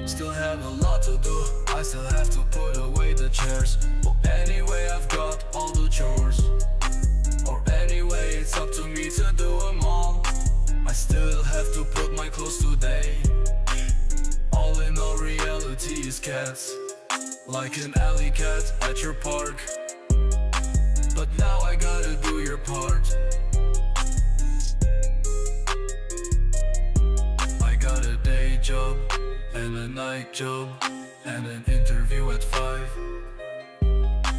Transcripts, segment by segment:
Still have a lot to do, I still have to put away the chairs. But anyway, I've got all the chores. Or anyway, it's up to me to do them all. I still have to put my clothes today. All in all, reality is cats, like an alley cat at your park. But now I gotta do your part. I got a day job and a night job and an interview at 5.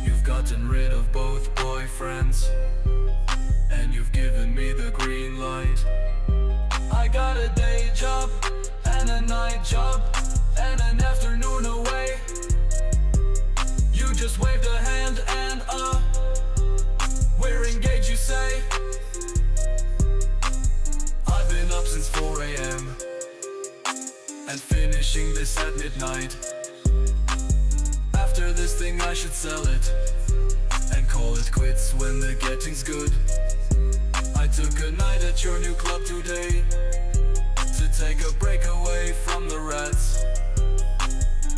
You've gotten rid of both boyfriends and you've given me the green light. I got a day job and a night job and an afternoon away. You just waved a hand and we're engaged, you say. I've been up since 4 a.m. and finishing this at midnight. After this thing I should sell it and call it quits when the getting's good. I took a night at your new club today to take a break away from the rats.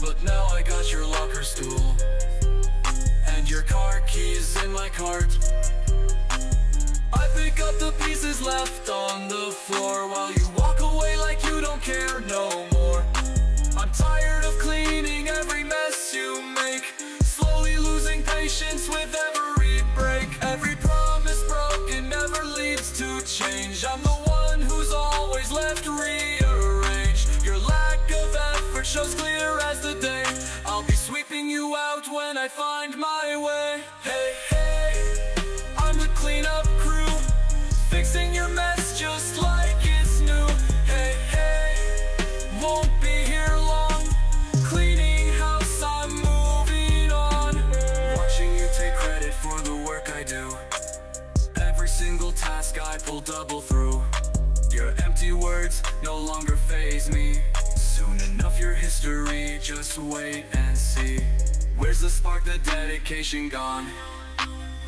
But now I got your locker stool and your car keys in my cart. I pick up the pieces left on the floor while you walk away like you don't care no more. I'm tired of cleaning every mess you make, slowly losing patience with every break. Every promise broken never leads to change. I'm the one who's always left rearranged. Your lack of effort shows clear as the day. I'll be sweeping you out when I find my way. Hey, hey, I'm the cleanup crew, fixing your mess just like it's new. Hey, hey, won't be here long, cleaning house, I'm moving on. Watching you take credit for the work I do, every single task I pull double through. Your empty words no longer faze me. Soon enough your history, just wait and see. Where's the spark, the dedication gone?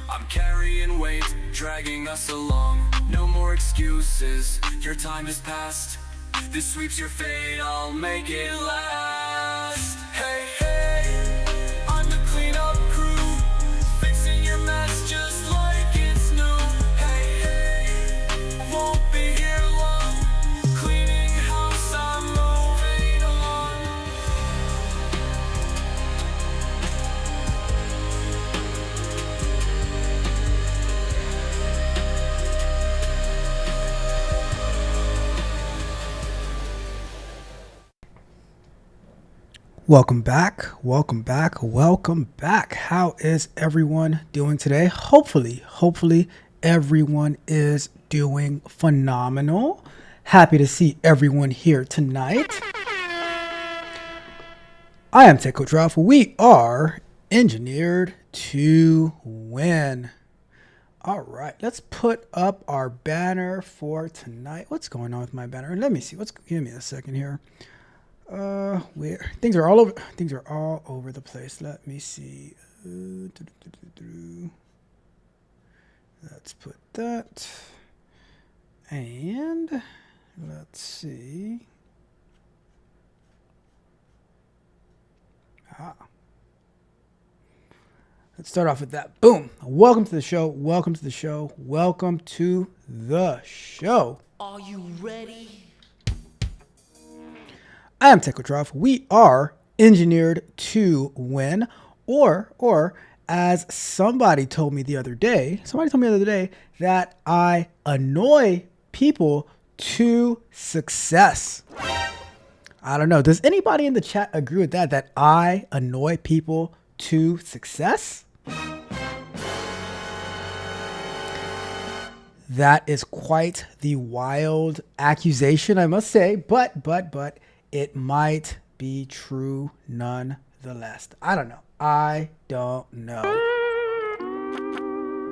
I'm carrying weight, dragging us along. No more excuses, your time is past. This sweeps your fate, I'll make it last. Hey, hey, I'm the cleanup crew, fixing your mess just like it's new. Hey, hey, won't be here long, cleaning house, I'm moving on. Welcome back, welcome back, welcome back. How is everyone doing today? Hopefully everyone is doing phenomenal. Happy to see everyone here tonight. I am Tech Coach Ralph. We are engineered to win. All right, let's put up our banner for tonight. What's going on with my banner? Let me see. Give me a second here. Where things are all over the place. Let me see. Let's put that, and let's see. Let's start off with that. Boom. Welcome to the show. Welcome to the show. Welcome to the show. Are you ready? I am Tech Coach Ralph. We are engineered to win, or as somebody told me the other day, that I annoy people to success. I don't know. Does anybody in the chat agree with that? That I annoy people to success? That is quite the wild accusation, I must say, but it might be true nonetheless. I don't know.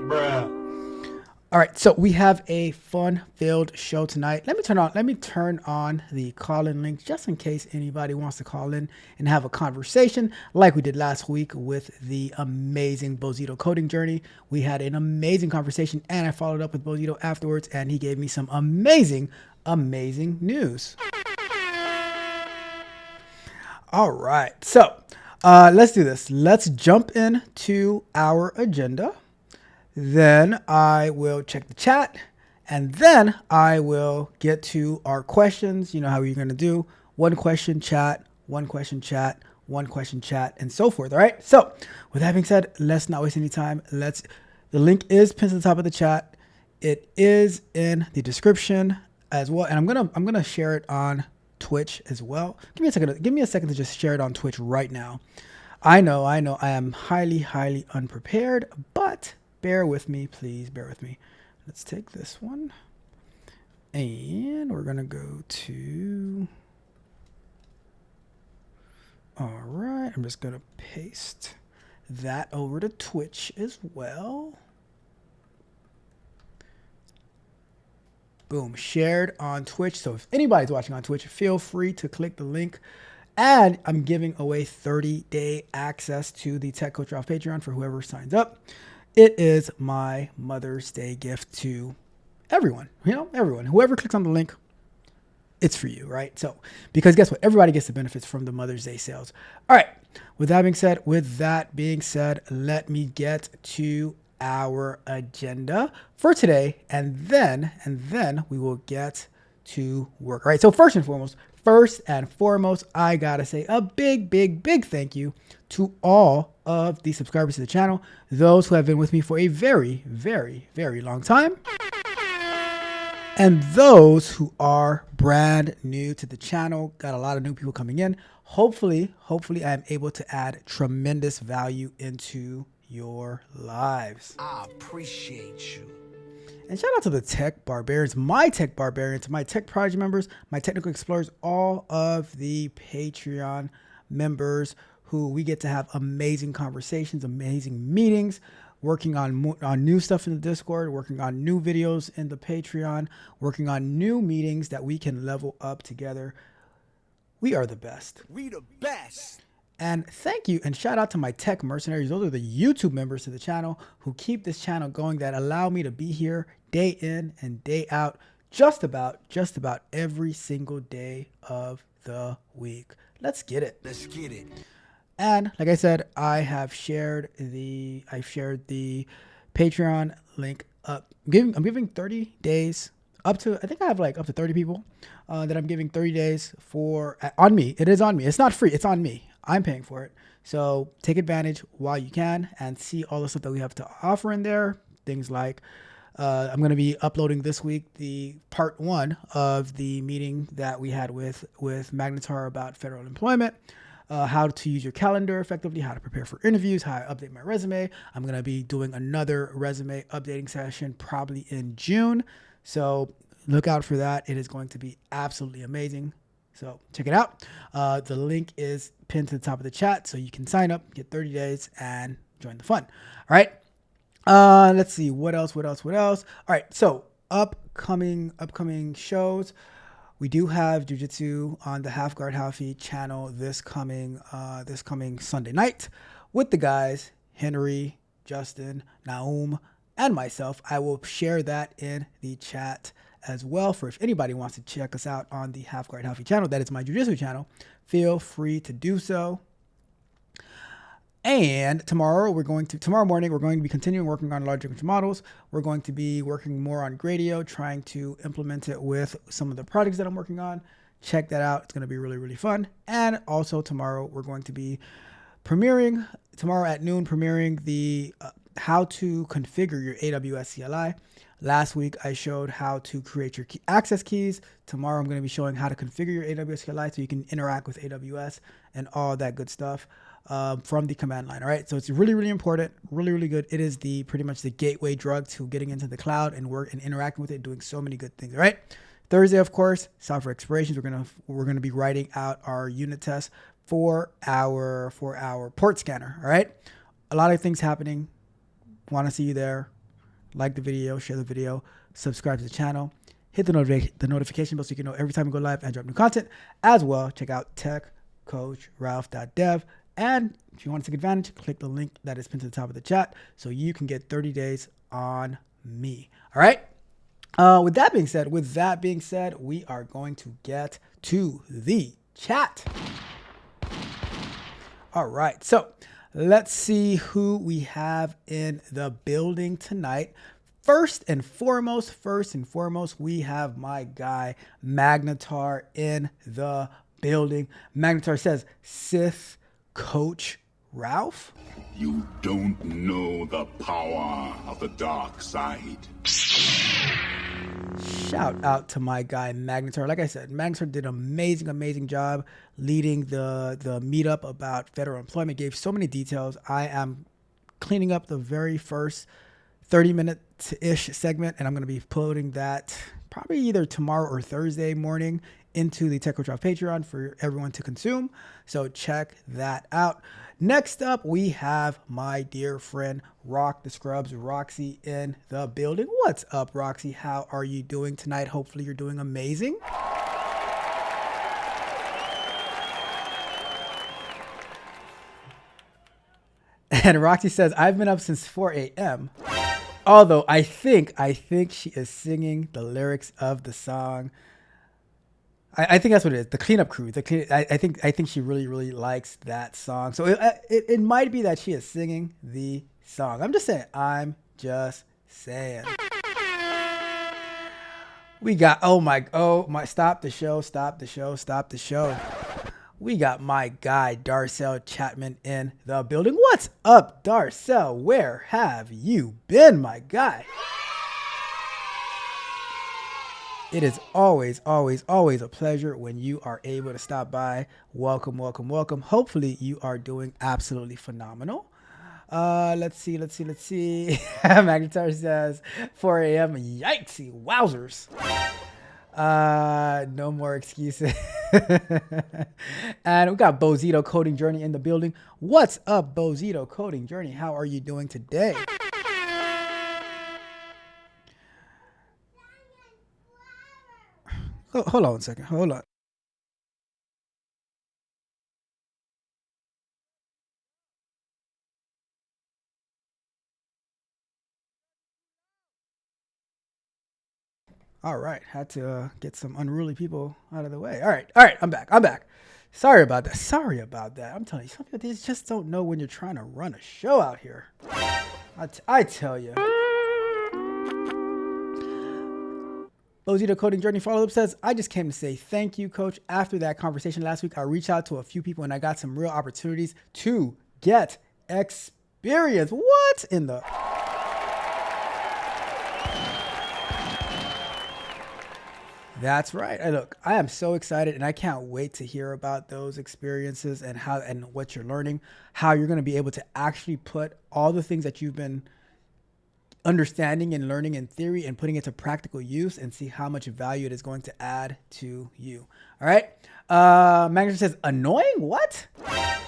Bruh. All right, so we have a fun-filled show tonight. Let me turn on the call-in link just in case anybody wants to call in and have a conversation like we did last week with the amazing Bozito coding journey. We had an amazing conversation, and I followed up with Bozito afterwards, and he gave me some amazing news. All right. So let's do this. Let's jump into our agenda. Then I will check the chat. And then I will get to our questions. You know how you're going to do one question chat, one question chat, one question chat, and so forth. All right. So with that being said, let's not waste any time. The link is pinned to the top of the chat. It is in the description as well. And I'm gonna share it on Twitch as well. Give me a second to just share it on Twitch right now. I know I am highly unprepared, but bear with me, please bear with me. Let's take this one and we're gonna go to, all right, I'm just gonna paste that over to Twitch as well. Boom, shared on Twitch. So if anybody's watching on Twitch, feel free to click the link. And I'm giving away 30-day access to the Tech Coach Ralph Patreon for whoever signs up. It is my Mother's Day gift to everyone, everyone. Whoever clicks on the link, it's for you, right? So, because guess what? Everybody gets the benefits from the Mother's Day sales. All right. With that being said, let me get to our agenda for today, and then we will get to work. All right. So first and foremost, I gotta say a big thank you to all of the subscribers to the channel, those who have been with me for a very long time, and those who are brand new to the channel. Got a lot of new people coming in. Hopefully I'm able to add tremendous value into your lives. I appreciate you. And shout out to the tech barbarians, my tech project members, my technical explorers, all of the Patreon members who we get to have amazing conversations, amazing meetings, working on new stuff in the Discord, working on new videos in the Patreon, working on new meetings that we can level up together. We are the best. We the best. And thank you and shout out to my tech mercenaries. Those are the YouTube members to the channel who keep this channel going, that allow me to be here day in and day out, just about every single day of the week. Let's get it. Let's get it. And like I said, I've shared the Patreon link up. I'm giving 30 days up to, I think I have like up to 30 people that I'm giving 30 days for on me. It is on me. It's not free. It's on me. I'm paying for it. So take advantage while you can and see all the stuff that we have to offer in there. Things like I'm going to be uploading this week the part 1 of the meeting that we had with Magnetar about federal employment, how to use your calendar effectively, how to prepare for interviews, how I update my resume. I'm going to be doing another resume updating session probably in June. So look out for that. It is going to be absolutely amazing. So check it out. The link is pinned to the top of the chat, so you can sign up, get 30 days, and join the fun. All right. Let's see what else. All right. So upcoming shows. We do have Jiu-Jitsu on the Half Guard Halfy channel this coming Sunday night with the guys Henry, Justin, Naum, and myself. I will share that in the chat as well for if anybody wants to check us out on the Half Guard Halfy channel. That is my Jiu-Jitsu channel. Feel free to do so. And tomorrow morning, we're going to be continuing working on large language models. We're going to be working more on Gradio, trying to implement it with some of the projects that I'm working on. Check that out. It's going to be really fun. And also tomorrow, we're going to be tomorrow at noon, premiering the how to configure your AWS CLI. Last week, I showed how to create your access keys. Tomorrow, I'm going to be showing how to configure your AWS CLI so you can interact with AWS and all that good stuff from the command line. All right. So it's really important, really good. It is pretty much the gateway drug to getting into the cloud and work and interacting with it, doing so many good things. All right. Thursday, of course, software explorations. We're gonna be writing out our unit test for our port scanner. All right. A lot of things happening. Want to see you there. Like the video, share the video, subscribe to the channel, hit the notification bell so you can know every time we go live and drop new content. As well, check out techcoachralph.dev. And if you want to take advantage, click the link that is pinned to the top of the chat so you can get 30 days on me. All right. With that being said, we are going to get to the chat. All right, so let's see who we have in the building tonight. First and foremost, we have my guy Magnetar in the building. Magnetar says, Sith Coach Ralph. You don't know the power of the dark side. Shout out to my guy Magnetar. Like I said, Magnetar did an amazing job leading the meetup about federal employment. Gave so many details. I am cleaning up the very first 30-minute-ish segment, and I'm going to be uploading that probably either tomorrow or Thursday morning into the Tech Coach Ralph Patreon for everyone to consume. So check that out. Next up, we have my dear friend Rock the Scrubs, Roxy, in the building. What's up, Roxy? How are you doing tonight? Hopefully you're doing amazing. And Roxy says, I've been up since 4 a.m. Although I think she is singing the lyrics of the song. I think that's what it is. The cleanup crew. I think she really likes that song. So it might be that she is singing the song. I'm just saying. We got oh my stop the show. We got my guy Darcel Chapman in the building. What's up, Darcel? Where have you been, my guy? It is always a pleasure when you are able to stop by. Welcome. Hopefully you are doing absolutely phenomenal. Let's see. Magnetar says 4 a.m. Yikesy, wowzers. No more excuses. And we got Bozito Coding Journey in the building. What's up, Bozito Coding Journey? How are you doing today? Hold on a second. Hold on. All right. Had to get some unruly people out of the way. All right. I'm back. Sorry about that. I'm telling you, some people, they just don't know when you're trying to run a show out here. I tell you. Bozito Coding Journey follow-up says, I just came to say thank you, Coach. After that conversation last week, I reached out to a few people and I got some real opportunities to get experience. What in the... That's right. Look, I am so excited and I can't wait to hear about those experiences and how and what you're learning, how you're going to be able to actually put all the things that you've been understanding and learning in theory and putting it to practical use and see how much value it is going to add to you. All right. Magnetar says, annoying? What?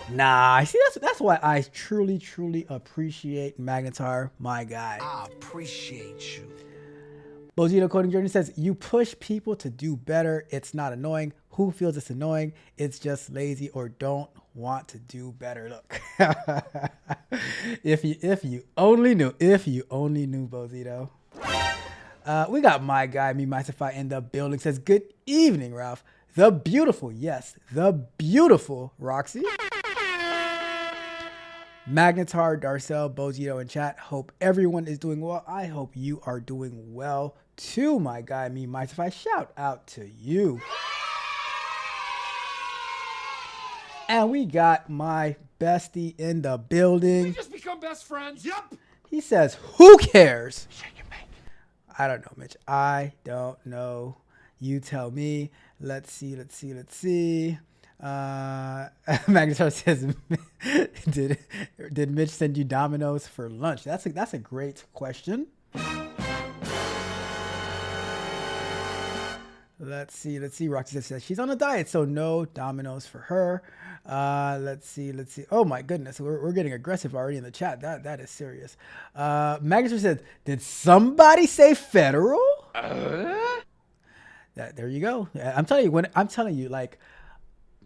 Nah, see, that's why I truly appreciate Magnetar, my guy. I appreciate you. Bozito Coding Journey says, you push people to do better. It's not annoying. Who feels it's annoying? It's just lazy or don't want to do better. Look, if you only knew, Bozito. We got my guy, Me Mystify, in the building. Says, good evening, Ralph. The beautiful Roxy. Magnetar, Darcel, Bozito in chat. Hope everyone is doing well. I hope you are doing well too, my guy, Me Mystify. Shout out to you. And we got my bestie in the building. We just become best friends. Yep. He says, who cares? I don't know, Mitch. I don't know. You tell me. Let's see. Magnetar says, did Mitch send you Domino's for lunch? That's a great question. Let's see. Roxy says she's on a diet, so no Domino's for her. Let's see. Oh my goodness, we're getting aggressive already in the chat. That is serious. Magnetar says, did somebody say federal? There you go. I'm telling you, like,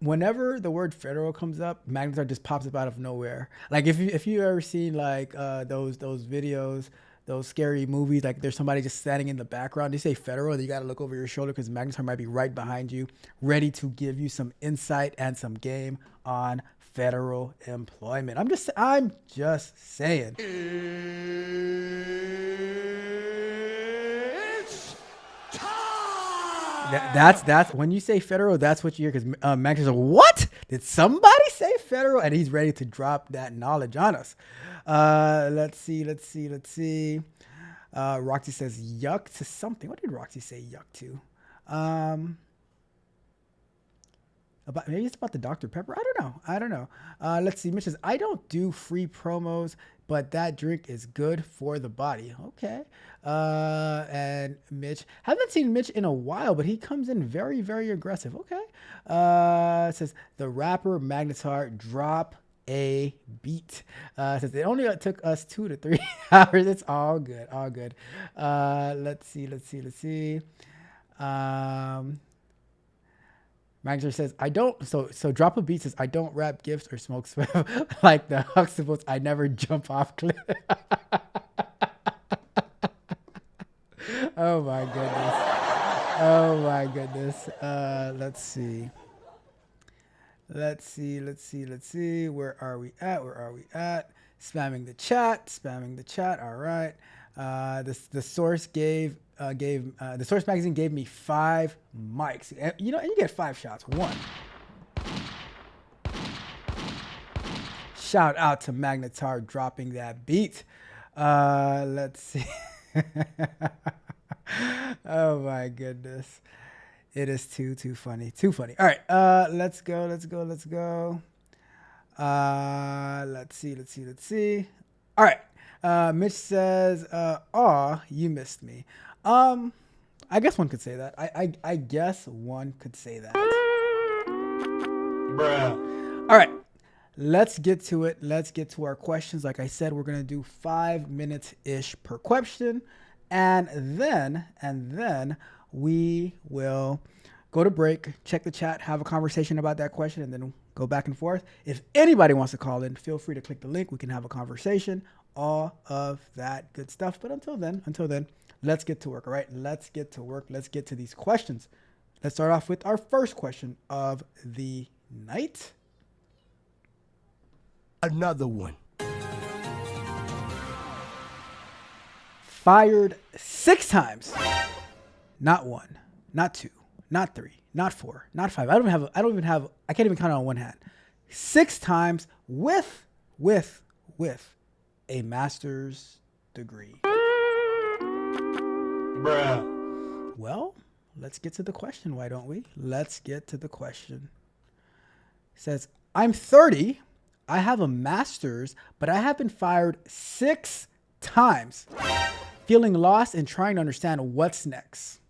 whenever the word federal comes up, Magnetar just pops up out of nowhere. Like if you ever seen like those videos those scary movies, like there's somebody just standing in the background. They say federal, and you got to look over your shoulder because Magnetar might be right behind you, ready to give you some insight and some game on federal employment. I'm just saying. It's time! That's when you say federal, that's what you hear, because Magnetar's like, what? Did somebody say federal? And he's ready to drop that knowledge on us. Let's see. Roxy says yuck to something. What did Roxy say yuck to? Maybe it's about the Dr. Pepper. I don't know. Let's see. Mitch says, I don't do free promos, but that drink is good for the body. Okay. And Mitch, haven't seen Mitch in a while, but he comes in very, very aggressive. Okay. It says the rapper Magnetar drop a beat. Says it only took us 2 to 3 hours. It's all good. Let's see. Magnetar says, I don't, so Drop a Beat says, I don't wrap gifts or smoke swift like the Huxtables. I never jump off cliff. Oh my goodness. Let's see. Where are we at? Spamming the chat. All right. The Source the Source magazine gave me 5 mics. And you get 5 shots. 1. Shout out to Magnetar dropping that beat. Let's see. Oh my goodness. It is too funny. All right. Let's go. Let's see. All right. Mitch says, aw, you missed me. I guess one could say that. I guess one could say that. Bruh. All right. Let's get to it. Let's get to our questions. Like I said, we're going to do 5 minutes-ish per question. And then we will go to break, check the chat, have a conversation about that question, and then go back and forth. If anybody wants to call in, feel free to click the link. We can have a conversation, all of that good stuff. But until then, let's get to work, all right? Let's get to work. Let's get to these questions. Let's start off with our first question of the night. Another one. Fired 6 times. Not 1, not 2, not 3, not 4, not 5. I can't even count it on one hand. 6 times with a master's degree. Bruh. Well, let's get to the question, why don't we? Let's get to the question. It says, I'm 30. I have a master's, but I have been fired 6 times. Feeling lost and trying to understand what's next.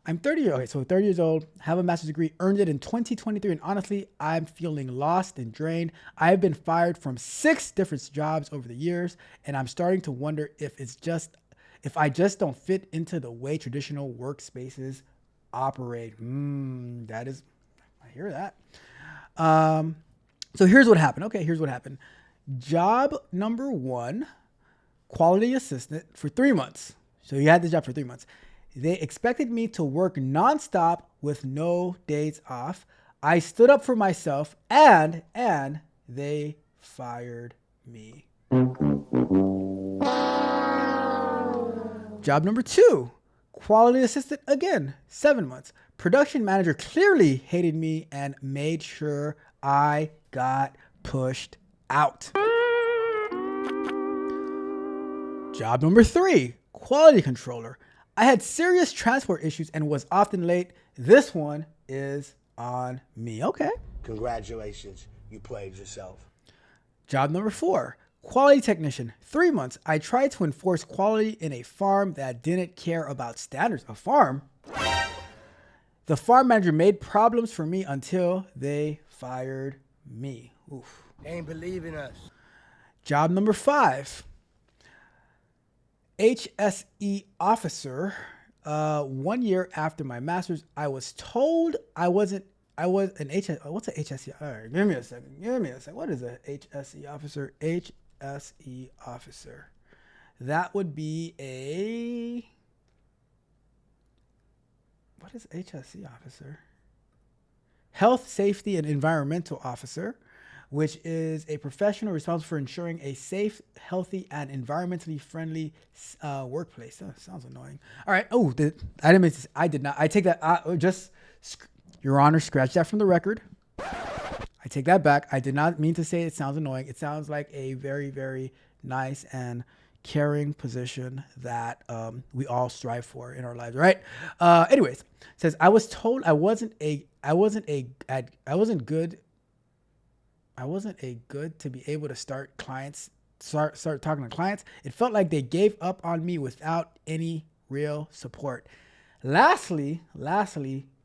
I'm 30 years old, have a master's degree, earned it in 2023, and honestly, I'm feeling lost and drained. I have been fired from 6 different jobs over the years, and I'm starting to wonder if I just don't fit into the way traditional workspaces operate. I hear that. So here's what happened. Okay, here's what happened. Job number 1, quality assistant for 3 months. So you had the job for 3 months. They expected me to work nonstop with no days off. I stood up for myself and they fired me. Job number 2, quality assistant again, 7 months. Production manager clearly hated me and made sure I got pushed out. Job number 3, quality controller. I had serious transport issues and was often late. This one is on me. Okay. Congratulations. You played yourself. Job number 4, quality technician, 3 months. I tried to enforce quality in a farm that didn't care about standards. A farm? The farm manager made problems for me until they fired me. Oof. Ain't believing us. Job number 5, HSE officer. 1 year after my master's, I was told I was an what's an HSE? All right, give me a second. What is a HSE officer? HSE officer. that would be a, what is HSE officer? Health, Safety, and Environmental Officer, which is a professional responsible for ensuring a safe, healthy, and environmentally friendly workplace. That sounds annoying. All right. Oh, I didn't miss this. I did not. I take that. Your Honor, scratch that from the record. I take that back. I did not mean to say it sounds annoying. It sounds like a very, very nice and caring position that we all strive for in our lives, right? Anyways, it says I was told I wasn't good to be able to start talking to clients. It felt like they gave up on me without any real support. Lastly,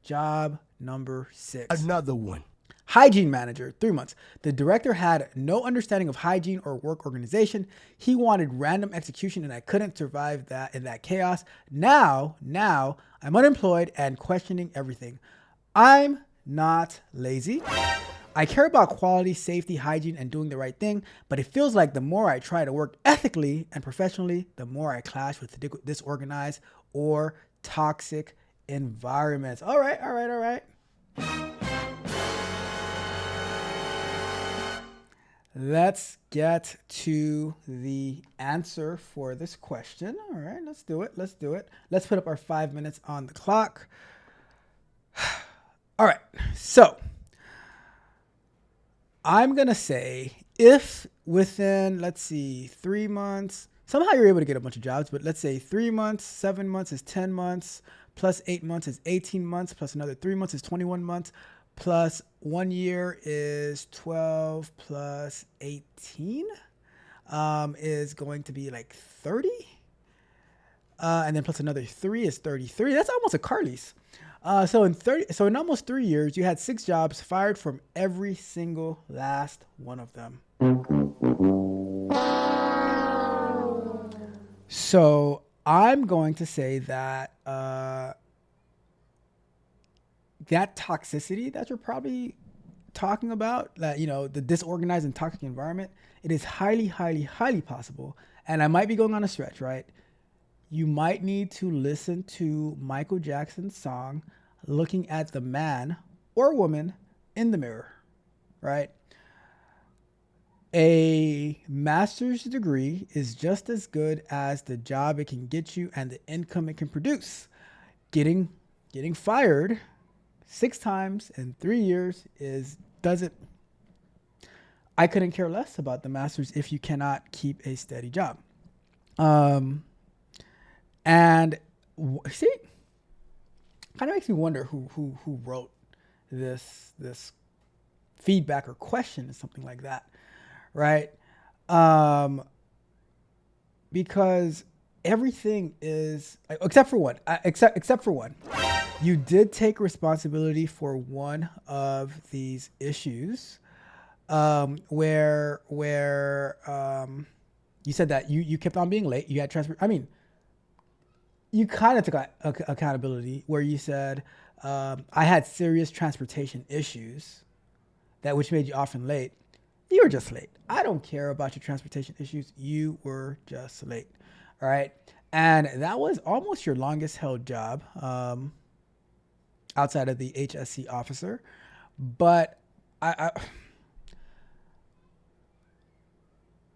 job number 6. Another one. Hygiene manager, 3 months. The director had no understanding of hygiene or work organization. He wanted random execution and I couldn't survive that in that chaos. Now I'm unemployed and questioning everything. I'm not lazy. I care about quality, safety, hygiene, and doing the right thing, but it feels like the more I try to work ethically and professionally, the more I clash with disorganized or toxic environments. All right. Let's get to the answer for this question. All right, let's do it. Let's put up our 5 minutes on the clock. All right, so I'm going to say if within, let's see, 3 months, somehow you're able to get a bunch of jobs, but let's say 3 months, 7 months is 10 months, plus 8 months is 18 months, plus another 3 months is 21 months, plus 1 year is 12 plus 18 is going to be like 30. And then plus another 3 is 33. That's almost a car lease. So in almost 3 years, you had 6 jobs, fired from every single last one of them. So I'm going to say that that toxicity that you're probably talking about, that, you know, the disorganized and toxic environment, it is highly, highly, highly possible. And I might be going on a stretch, right? You might need to listen to Michael Jackson's song, Looking at the Man or Woman in the Mirror, right? A master's degree is just as good as the job it can get you and the income it can produce. Getting fired 6 times in 3 years I couldn't care less about the master's if you cannot keep a steady job. And see, kind of makes me wonder who wrote this feedback or question or something like that, right? Because everything is, except for one, you did take responsibility for one of these issues, where you said that you kept on being late. You had you kind of took accountability where you said, I had serious transportation issues which made you often late. You were just late. I don't care about your transportation issues. You were just late. All right. And that was almost your longest held job, outside of the HSC officer. But I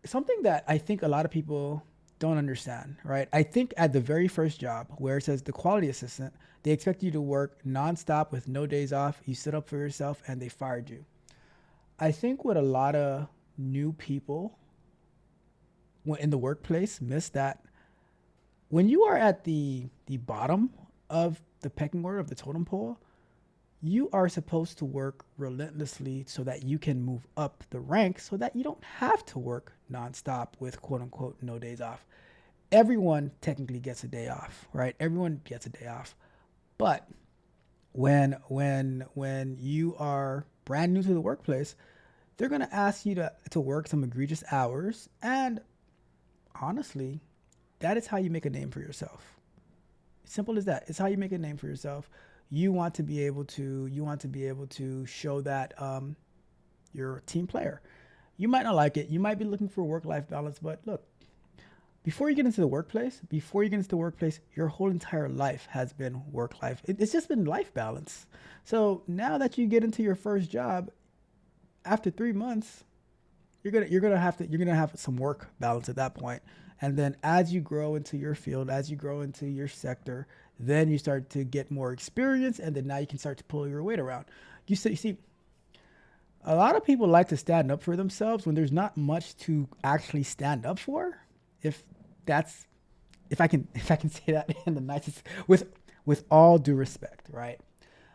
something that I think a lot of people don't understand, right? I think at the very first job where it says the quality assistant, they expect you to work nonstop with no days off. You stood up for yourself and they fired you. I think what a lot of new people in the workplace miss that when you are at the bottom of the pecking order of the totem pole, you are supposed to work relentlessly so that you can move up the ranks so that you don't have to work nonstop with quote unquote no days off. Everyone technically gets a day off, right? Everyone gets a day off. But when you are brand new to the workplace, they're going to ask you to work some egregious hours. And honestly, that is how you make a name for yourself. Simple as that. It's how you make a name for yourself. You want to be able to show that you're a team player. You might not like it. You might be looking for work-life balance, but look, before you get into the workplace, your whole entire life has been work life. It's just been life balance. So now that you get into your first job, after 3 months, you're gonna have some work balance at that point. And then as you grow into your field, as you grow into your sector, then you start to get more experience, and then now you can start to pull your weight around. You see, a lot of people like to stand up for themselves when there's not much to actually stand up for. If I can say that in the nicest, with all due respect, right?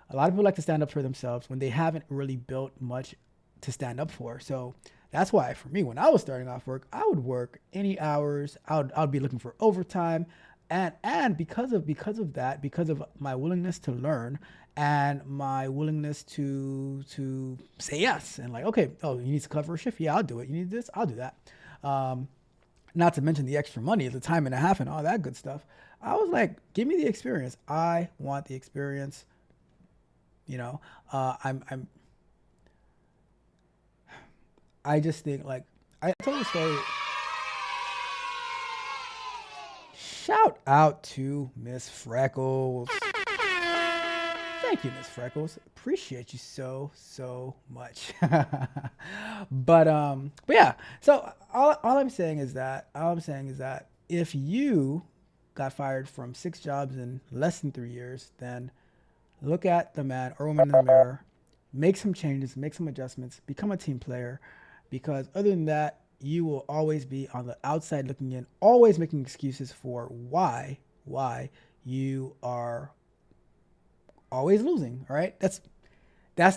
A lot of people like to stand up for themselves when they haven't really built much to stand up for. So that's why for me, when I was starting off work, I would work any hours. I'd be looking for overtime, and because of that, because of my willingness to learn and my willingness to say yes and like, okay, oh, you need to cover a shift, yeah, I'll do it. You need this, I'll do that. Not to mention the extra money, the time and a half, and all that good stuff. I was like, give me the experience. I want the experience. You know, I just think, like, I told the story. Shout out to Miss Freckles. Thank you, Miss Freckles. Appreciate you so much. But yeah. So all I'm saying is that if you got fired from 6 jobs in less than 3 years, then look at the man or woman in the mirror, make some changes, make some adjustments, become a team player, because other than that, you will always be on the outside looking in, always making excuses for why you are always losing. All right, that's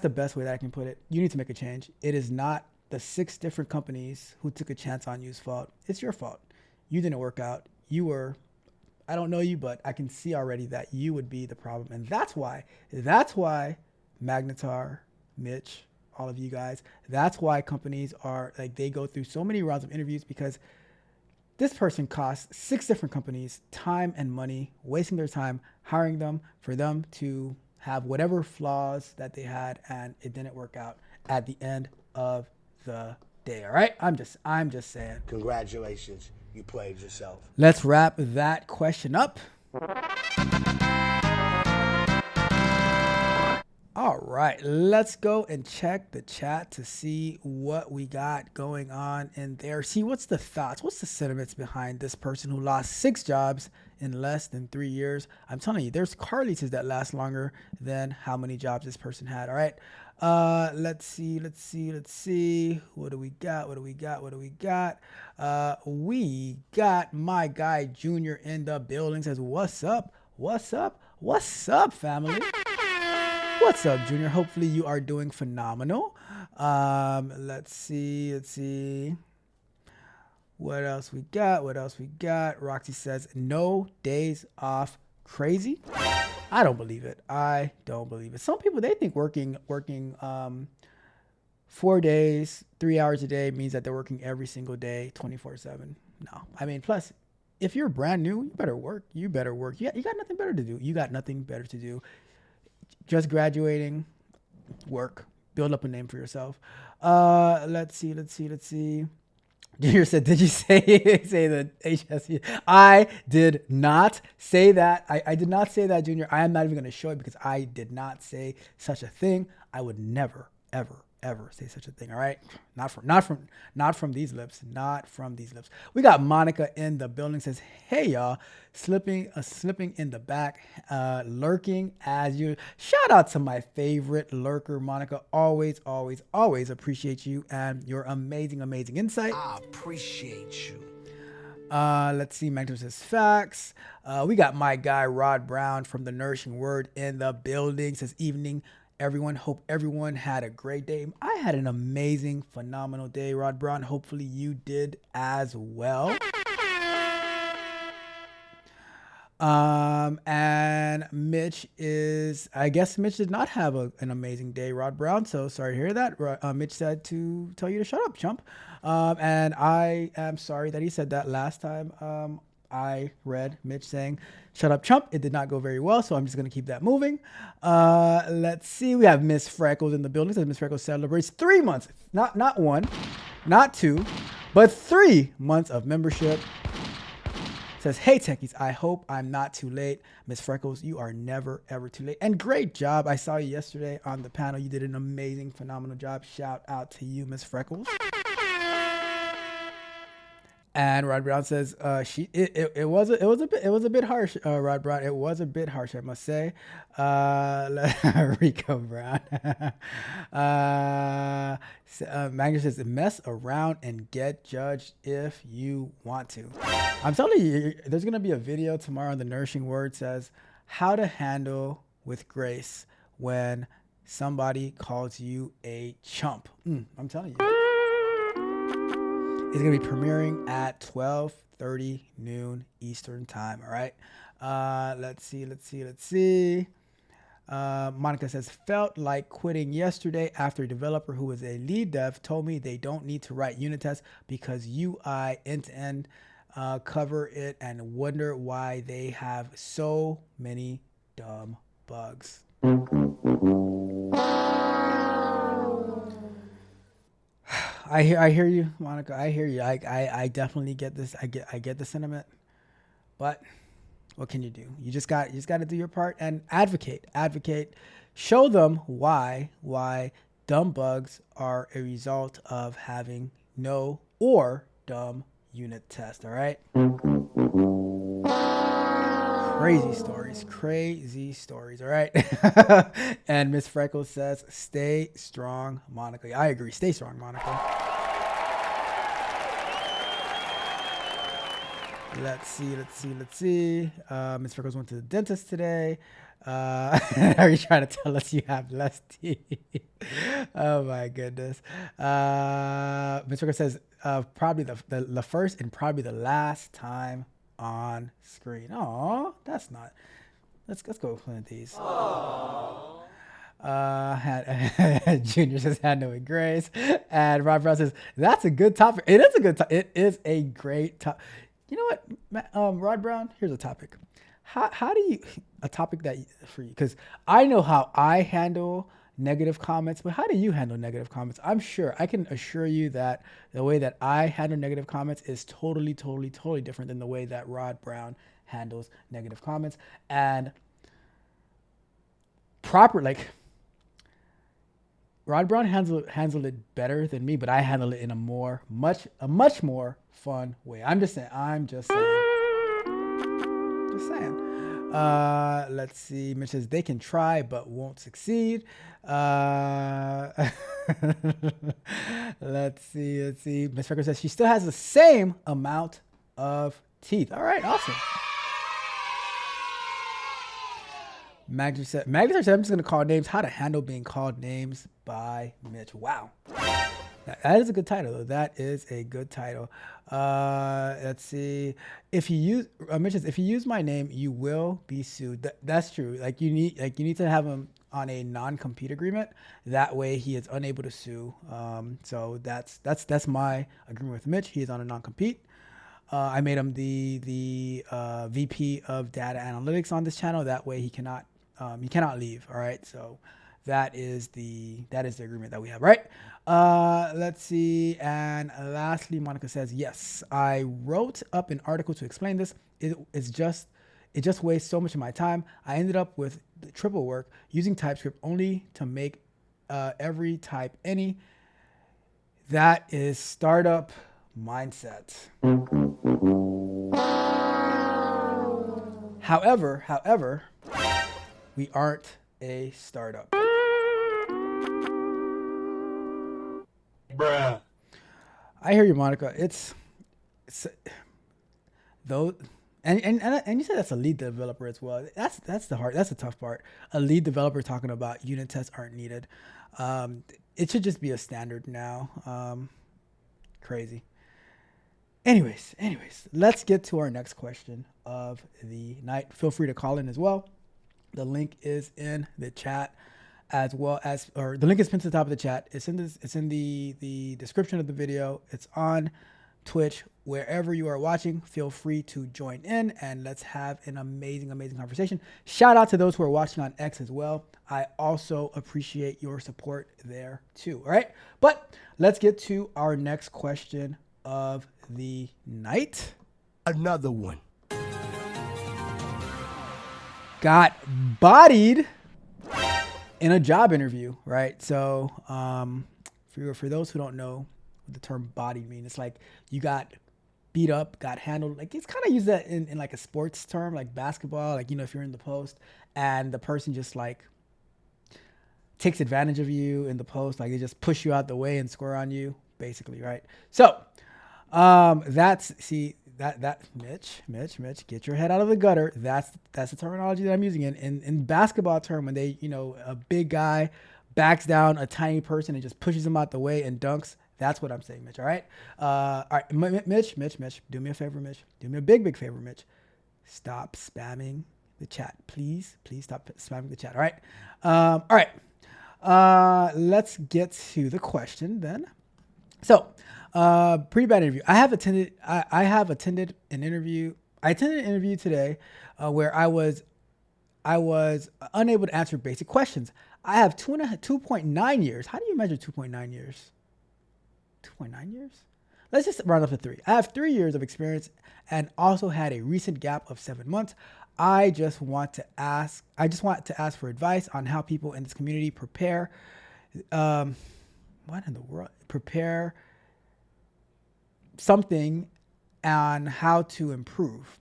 the best way that I can put it. You need to make a change. It is not the 6 different companies who took a chance on you's fault. It's your fault. You didn't work out. I don't know you, but I can see already that you would be the problem. And that's why Magnetar, Mitch, all of you guys, that's why companies are like, they go through so many rounds of interviews, because this person costs 6 different companies time and money, wasting their time hiring them for them to have whatever flaws that they had, and it didn't work out at the end of the day. All right, I'm just saying. Congratulations, you played yourself. Let's wrap that question up. All right, let's go and check the chat to see what we got going on in there. See what's the thoughts, what's the sentiments behind this person who lost 6 jobs in less than 3 years. I'm telling you, there's car leases that last longer than how many jobs this person had. All right, let's see. What do we got? We got my guy Junior in the building. Says, what's up, family? What's up, Junior? Hopefully you are doing phenomenal. Let's see. What else we got? Roxy says, no days off. Crazy? I don't believe it. Some people, they think working 4 days, 3 hours a day means that they're working every single day, 24/7. No. I mean, plus, if you're brand new, you better work. You got nothing better to do. Just graduating, work, build up a name for yourself. Let's see. Junior said, did you say the HSE? I did not say that. I did not say that, Junior. I am not even going to show it because I did not say such a thing. I would never, ever say such a thing. All right. Not from these lips. We got Monica in the building. Says, hey y'all, slipping in the back, lurking as you. Shout out to my favorite lurker, Monica. Always appreciate you and your amazing insight. I appreciate you. Let's see. Mentor says facts. We got my guy Rod Brown from the Nourishing Word in the building. Says, evening everyone. Hope everyone had a great day. I had an amazing, phenomenal day, Rod Brown. Hopefully you did as well. And Mitch did not have an amazing day, Rod Brown. So sorry to hear that. Mitch said to tell you to shut up, chump. And I am sorry that he said that last time. I read Mitch saying, shut up, chump. It did not go very well, so I'm just going to keep that moving. Let's see. We have Miss Freckles in the building. So Miss Freckles celebrates 3 months, not 1, not 2, but 3 months of membership Says, hey techies, I hope I'm not too late. Miss Freckles, you are never ever too late. And great job. I saw you yesterday on the panel. You did an amazing, phenomenal job. Shout out to you, Miss Freckles. And Rod Brown says, it was a bit harsh, Rod Brown. It was a bit harsh, I must say. Rico Brown. Magna says, mess around and get judged if you want to. I'm telling you, there's gonna be a video tomorrow on the Nourishing Word. Says how to handle with grace when somebody calls you a chump. I'm telling you. It's going to be premiering at 12:30 noon Eastern time. All right. Let's see. Monica says, felt like quitting yesterday after a developer who was a lead dev told me they don't need to write unit tests because UI end-to-end cover it and wonder why they have so many dumb bugs. I hear you, Monica. I hear you. I definitely get this. I get the sentiment, but what can you do? You just got to do your part and advocate. Show them why dumb bugs are a result of having no or dumb unit test. All right. Crazy stories. All right. And Miss Freckles says, stay strong, Monica. I agree. Stay strong, Monica. Let's see. Miss Freckles went to the dentist today. Are you trying to tell us you have less teeth? Oh my goodness. Miss Freckles says, probably the first and probably the last time on screen. Oh, that's not. Let's go with one of these. Junior says handle with grace, and Rob Brown says that's a good topic. It is a good. It is a great topic. You know what, Rod Brown? Here's a topic. How do you a topic that for you? Because I know how I handle negative comments, but how do you handle negative comments? I'm sure I can assure you that the way that I handle negative comments is totally different than the way that Rod Brown handles negative comments. And Rod Brown handled it better than me, but I handle it in a much more fun way. I'm just saying. Let's see. Mitch says they can try but won't succeed. Let's see. Miss Freckles says she still has the same amount of teeth. All right, awesome. Magna said, I'm just going to call names. How to handle being called names by Mitch. Wow. That is a good title, though. That is a good title. Let's see. If you use my name, you will be sued. That's true. You need to have him on a non-compete agreement. That way, he is unable to sue. So that's my agreement with Mitch. He is on a non-compete. I made him the VP of data analytics on this channel. That way, he cannot leave. All right. So that is the agreement that we have, right? Let's see. And lastly, Monica says, yes, I wrote up an article to explain this. It just wastes so much of my time. I ended up with the triple work using TypeScript only to make every type any. That is startup mindset. However, we aren't a startup. Bruh. I hear you, Monica. It's though, and you said that's a lead developer as well. That's the tough part. A lead developer talking about unit tests aren't needed. It should just be a standard now. Crazy. Anyways, let's get to our next question of the night. Feel free to call in as well. The link is in the chat, as well as, or the link is pinned to the top of the chat. It's in the description of the video. It's on Twitch. Wherever you are watching, feel free to join in and let's have an amazing conversation. Shout out to those who are watching on X as well. I also appreciate your support there too. All right, but let's get to our next question of the night. Another one. got bodied in a job interview, right? So, for those who don't know what the term bodied means, it's like you got beat up, got handled. Like it's kind of used that in like a sports term, like basketball. Like, you know, if you're in the post and the person just like takes advantage of you in the post, like they just push you out the way and score on you, basically, right? So, that's see that Mitch, get your head out of the gutter. That's the terminology that I'm using in basketball term when they, you know, a big guy backs down a tiny person and just pushes him out the way and dunks. That's what I'm saying, Mitch. All right. All right, Mitch, do me a favor, Mitch. Do me a big favor, Mitch. Stop spamming the chat, please. Please stop spamming the chat. All right. All right. Let's get to the question then. So, pretty bad interview. I have attended an interview. I attended an interview today where I was unable to answer basic questions. I have 2.9 years. How do you measure 2.9 years? 2.9 years? Let's just round up to 3. I have 3 years of experience and also had a recent gap of 7 months. I just want to ask for advice on how people in this community prepare. What in the world? Prepare something on how to improve.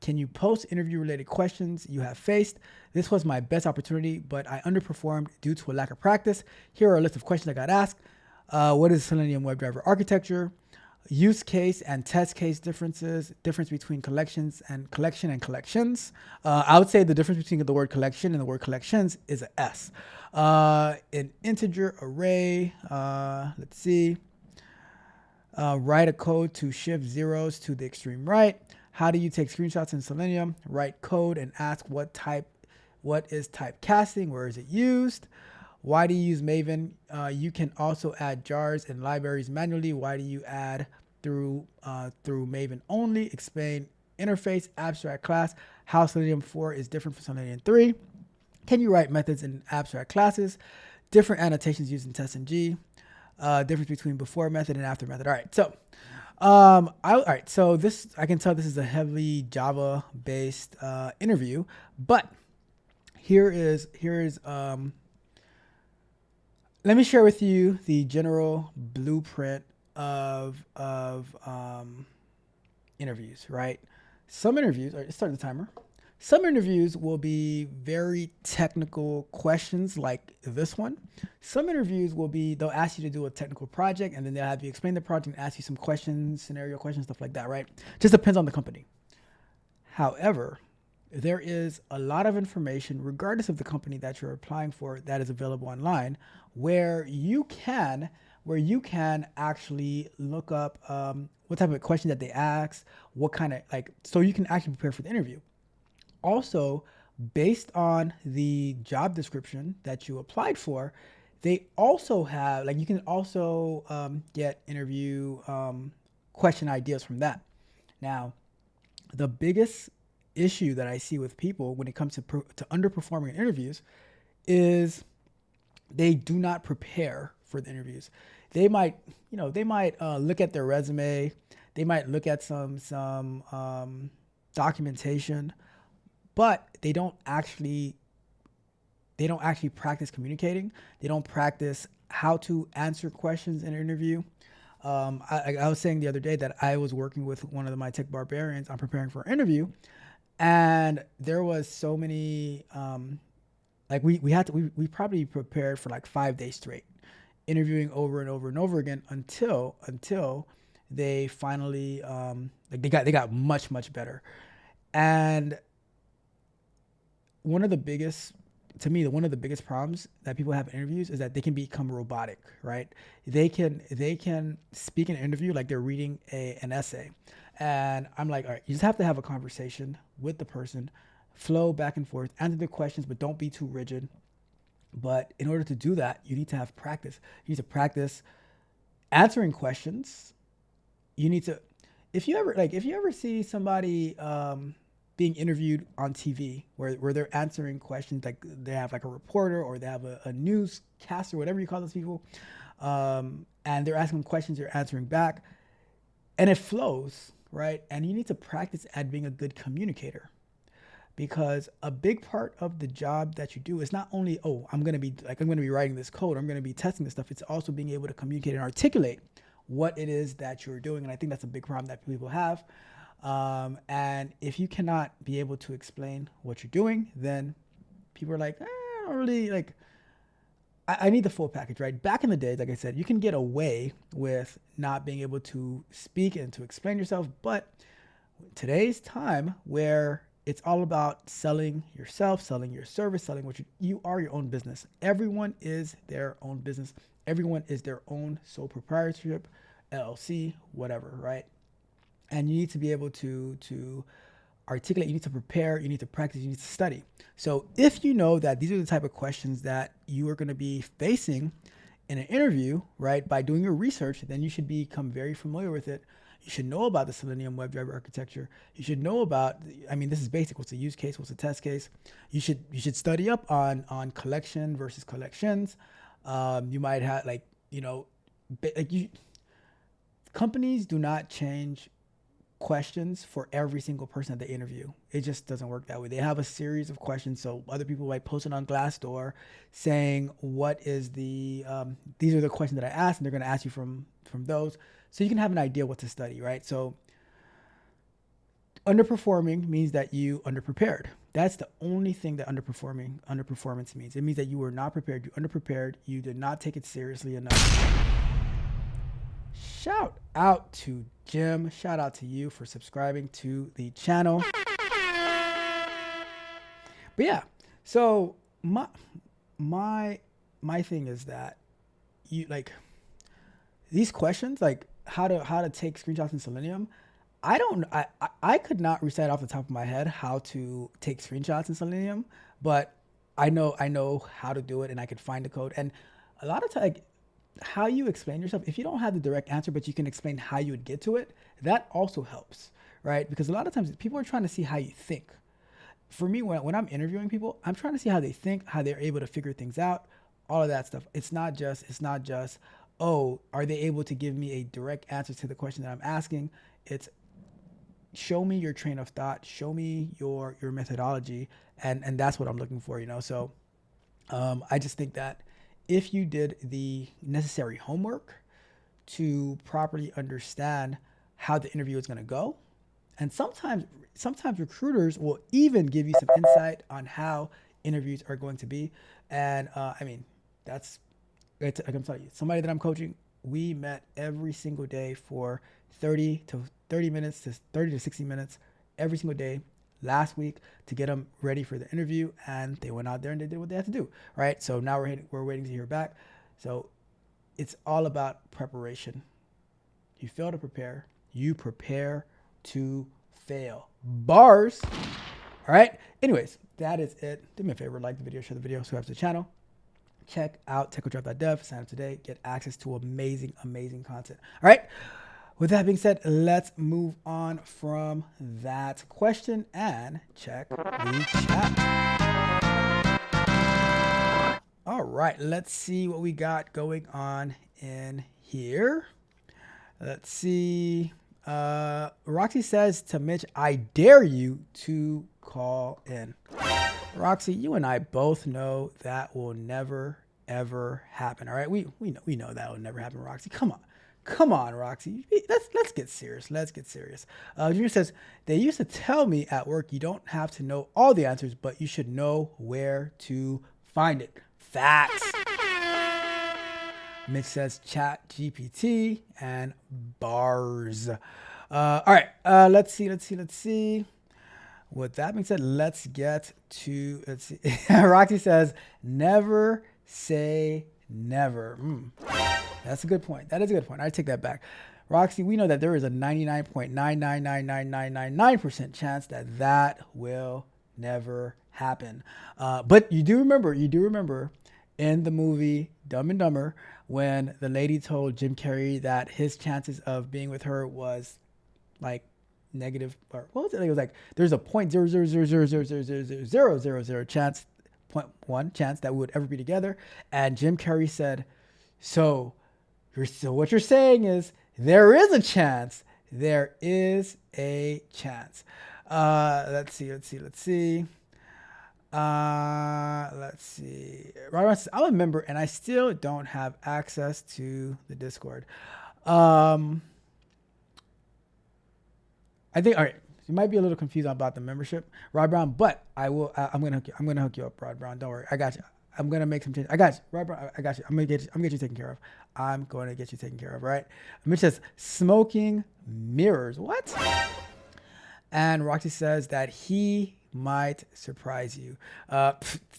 Can you post interview related questions you have faced? This was my best opportunity, but I underperformed due to a lack of practice. Here are a list of questions I got asked. What is Selenium WebDriver architecture? Use case and test case difference between collection and collections. I would say the difference between the word collection and the word collections is an S. An integer array, let's see. Write a code to shift zeros to the extreme right. How do you take screenshots in Selenium? Write code and ask what is typecasting? Where is it used? Why do you use Maven? You can also add jars and libraries manually. Why do you add through Maven only? Explain interface, abstract class, how Selenium 4 is different from Selenium 3. Can you write methods in abstract classes? Different annotations used in test and G. Difference between before method and after method. All right, so all right, so this, I can tell this is a heavily Java based interview, but here is let me share with you the general blueprint of interviews, right? Some interviews, all right, let's start the timer. Some interviews will be very technical questions like this one. Some interviews will be, they'll ask you to do a technical project and then they'll have you explain the project and ask you some questions, scenario questions, stuff like that, right? Just depends on the company. However, there is a lot of information, regardless of the company that you're applying for, that is available online, where you can actually look up what type of question that they ask, what kind of, like, so you can actually prepare for the interview. Also, based on the job description that you applied for, they also have, like, you can also get interview question ideas from that. Now, the biggest issue that I see with people when it comes to underperforming in interviews is they do not prepare for the interviews. They might look at their resume, they might look at some documentation, but they don't actually practice communicating. They don't practice how to answer questions in an interview. I was saying the other day that I was working with one of my tech barbarians. I'm preparing for an interview, and there was so many, like we probably prepared for like 5 days straight, interviewing over and over and over again until they finally, they got much better. And one of the biggest problems that people have in interviews is that they can become robotic, right? They can speak in an interview like they're reading an essay. And I'm like, all right, you just have to have a conversation with the person, flow back and forth, answer the questions, but don't be too rigid. But in order to do that, you need to have practice. You need to practice answering questions. You need to, if you ever see somebody being interviewed on TV where they're answering questions, like they have like a reporter or they have a newscaster, whatever you call those people, and they're asking questions, you're answering back, and it flows, right? And you need to practice at being a good communicator. because a big part of the job that you do is not only, oh, I'm going to be writing this code, I'm going to be testing this stuff. It's also being able to communicate and articulate what it is that you're doing. And I think that's a big problem that people have. And if you cannot be able to explain what you're doing, then people are like, I don't really like, I need the full package, right? Back in the days, like I said, you can get away with not being able to speak and to explain yourself. But today's time, where it's all about selling yourself, selling your service, selling what you are your own business. Everyone is their own business. Everyone is their own sole proprietorship, LLC, whatever, right? And you need to be able to articulate, you need to prepare, you need to practice, you need to study. So if you know that these are the type of questions that you are going to be facing in an interview, right, by doing your research, then you should become very familiar with it. You should know about the Selenium WebDriver architecture. You should know about, I mean, this is basic. What's a use case? What's a test case? You should study up on collection versus collections. You might have companies do not change questions for every single person that they interview. It just doesn't work that way. They have a series of questions. So other people might post it on Glassdoor saying, what is the, these are the questions that I asked, and they're going to ask you from those. So you can have an idea what to study, right? So underperforming means that you underprepared. That's the only thing that underperformance means. It means that you were not prepared. You underprepared. You did not take it seriously enough. Shout out to Jim. Shout out to you for subscribing to the channel. But yeah, so my thing is that you like these questions, like how to take screenshots in Selenium. I could not recite off the top of my head how to take screenshots in Selenium, but I know how to do it, and I could find the code. And a lot of times, like, how you explain yourself, if you don't have the direct answer, but you can explain how you would get to it, that also helps, right? Because a lot of times people are trying to see how you think. For me, when I'm interviewing people, I'm trying to see how they think, how they're able to figure things out, all of that stuff. It's not just, oh, are they able to give me a direct answer to the question that I'm asking? It's show me your train of thought, show me your methodology, and that's what I'm looking for, you know? So I just think that if you did the necessary homework to properly understand how the interview is going to go, and sometimes recruiters will even give you some insight on how interviews are going to be. And I mean, I can tell you, somebody that I'm coaching, we met every single day for 30 to 60 minutes every single day last week to get them ready for the interview, and they went out there and they did what they had to do, right? So now we're waiting to hear back. So it's all about preparation. You fail to prepare, you prepare to fail. Bars. All right. Anyways, that is it. Do me a favor, like the video, share the video, subscribe to the channel. Check out techodrive.dev, sign up today, get access to amazing content. All right. With that being said, let's move on from that question and check the chat. All right, let's see what we got going on in here. Let's see. Roxy says to Mitch, I dare you to call in. Roxy, you and I both know that will never, ever happen. All right, we know that will never happen, Roxy. Come on, Roxy. Let's get serious. Junior says, they used to tell me at work, you don't have to know all the answers, but you should know where to find it. Facts. Mitch says chat GPT and bars. All right. Let's see. With that being said, let's see. Roxy says, never say never. That's a good point. That is a good point. I take that back. Roxy, we know that there is a 99.9999999% chance that will never happen. But you do remember in the movie Dumb and Dumber when the lady told Jim Carrey that his chances of being with her was like negative, or what was it? It was like there's a 0.00000000000 chance, 0.1 chance that we would ever be together. And Jim Carrey said, so what you're saying is there is a chance. There is a chance. Let's see. Let's see. Robert says, I'm a member and I still don't have access to the Discord. I think, all right, you might be a little confused about the membership, Rod Brown, but I will. I'm gonna hook you up, Rod Brown. Don't worry, I got you. I'm gonna make some changes. I got you, Rod Brown. I got you. I'm gonna get you taken care of. I'm going to get you taken care of. Right? Mitch says smoking mirrors. What? And Roxy says that he might surprise you.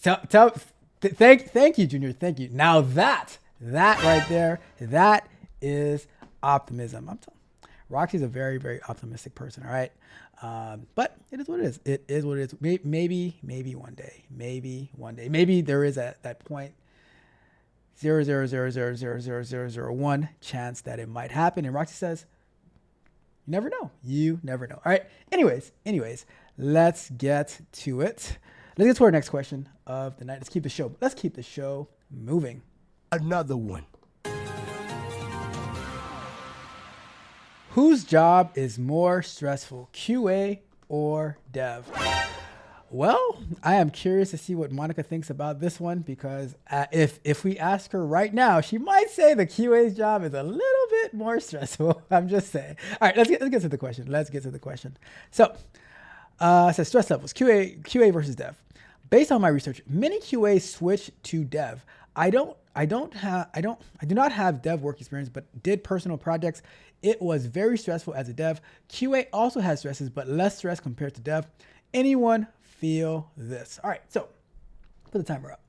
Thank you, Junior. Thank you. Now that right there, that is optimism. I'm telling. Roxy's a very, very optimistic person, all right? But it is what it is. It is what it is. Maybe one day. Maybe there is that point 0.000000001 chance that it might happen. And Roxy says, you never know. You never know. All right. Anyways, let's get to it. Let's get to our next question of the night. Let's keep the show moving. Another one. Whose job is more stressful, QA or dev? Well, I am curious to see what Monica thinks about this one because if we ask her right now, she might say the QA's job is a little bit more stressful. I'm just saying. All right, let's get to the question. So, it says stress levels, QA versus dev. Based on my research, many QAs switch to dev. I do not have dev work experience, but did personal projects. It was very stressful as a dev. QA also has stresses, but less stress compared to dev. Anyone feel this? All right, so put the timer up.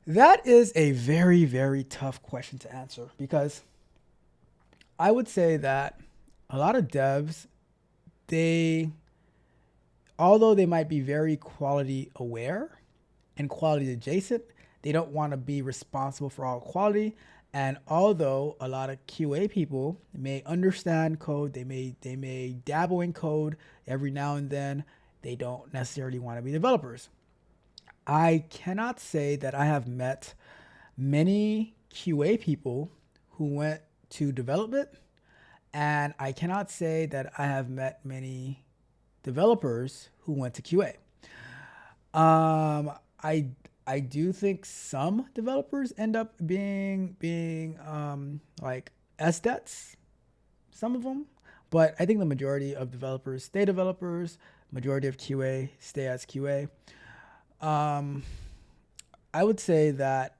That is a very, very tough question to answer because I would say that a lot of devs, although they might be very quality aware and quality adjacent, they don't want to be responsible for all quality. And although a lot of QA people may understand code, they may dabble in code every now and then, they don't necessarily want to be developers. I cannot say that I have met many QA people who went to development, and I cannot say that I have met many developers who went to QA. I do think some developers end up being like SDETs, some of them, but I think the majority of developers stay developers. Majority of QA stay as QA. I would say that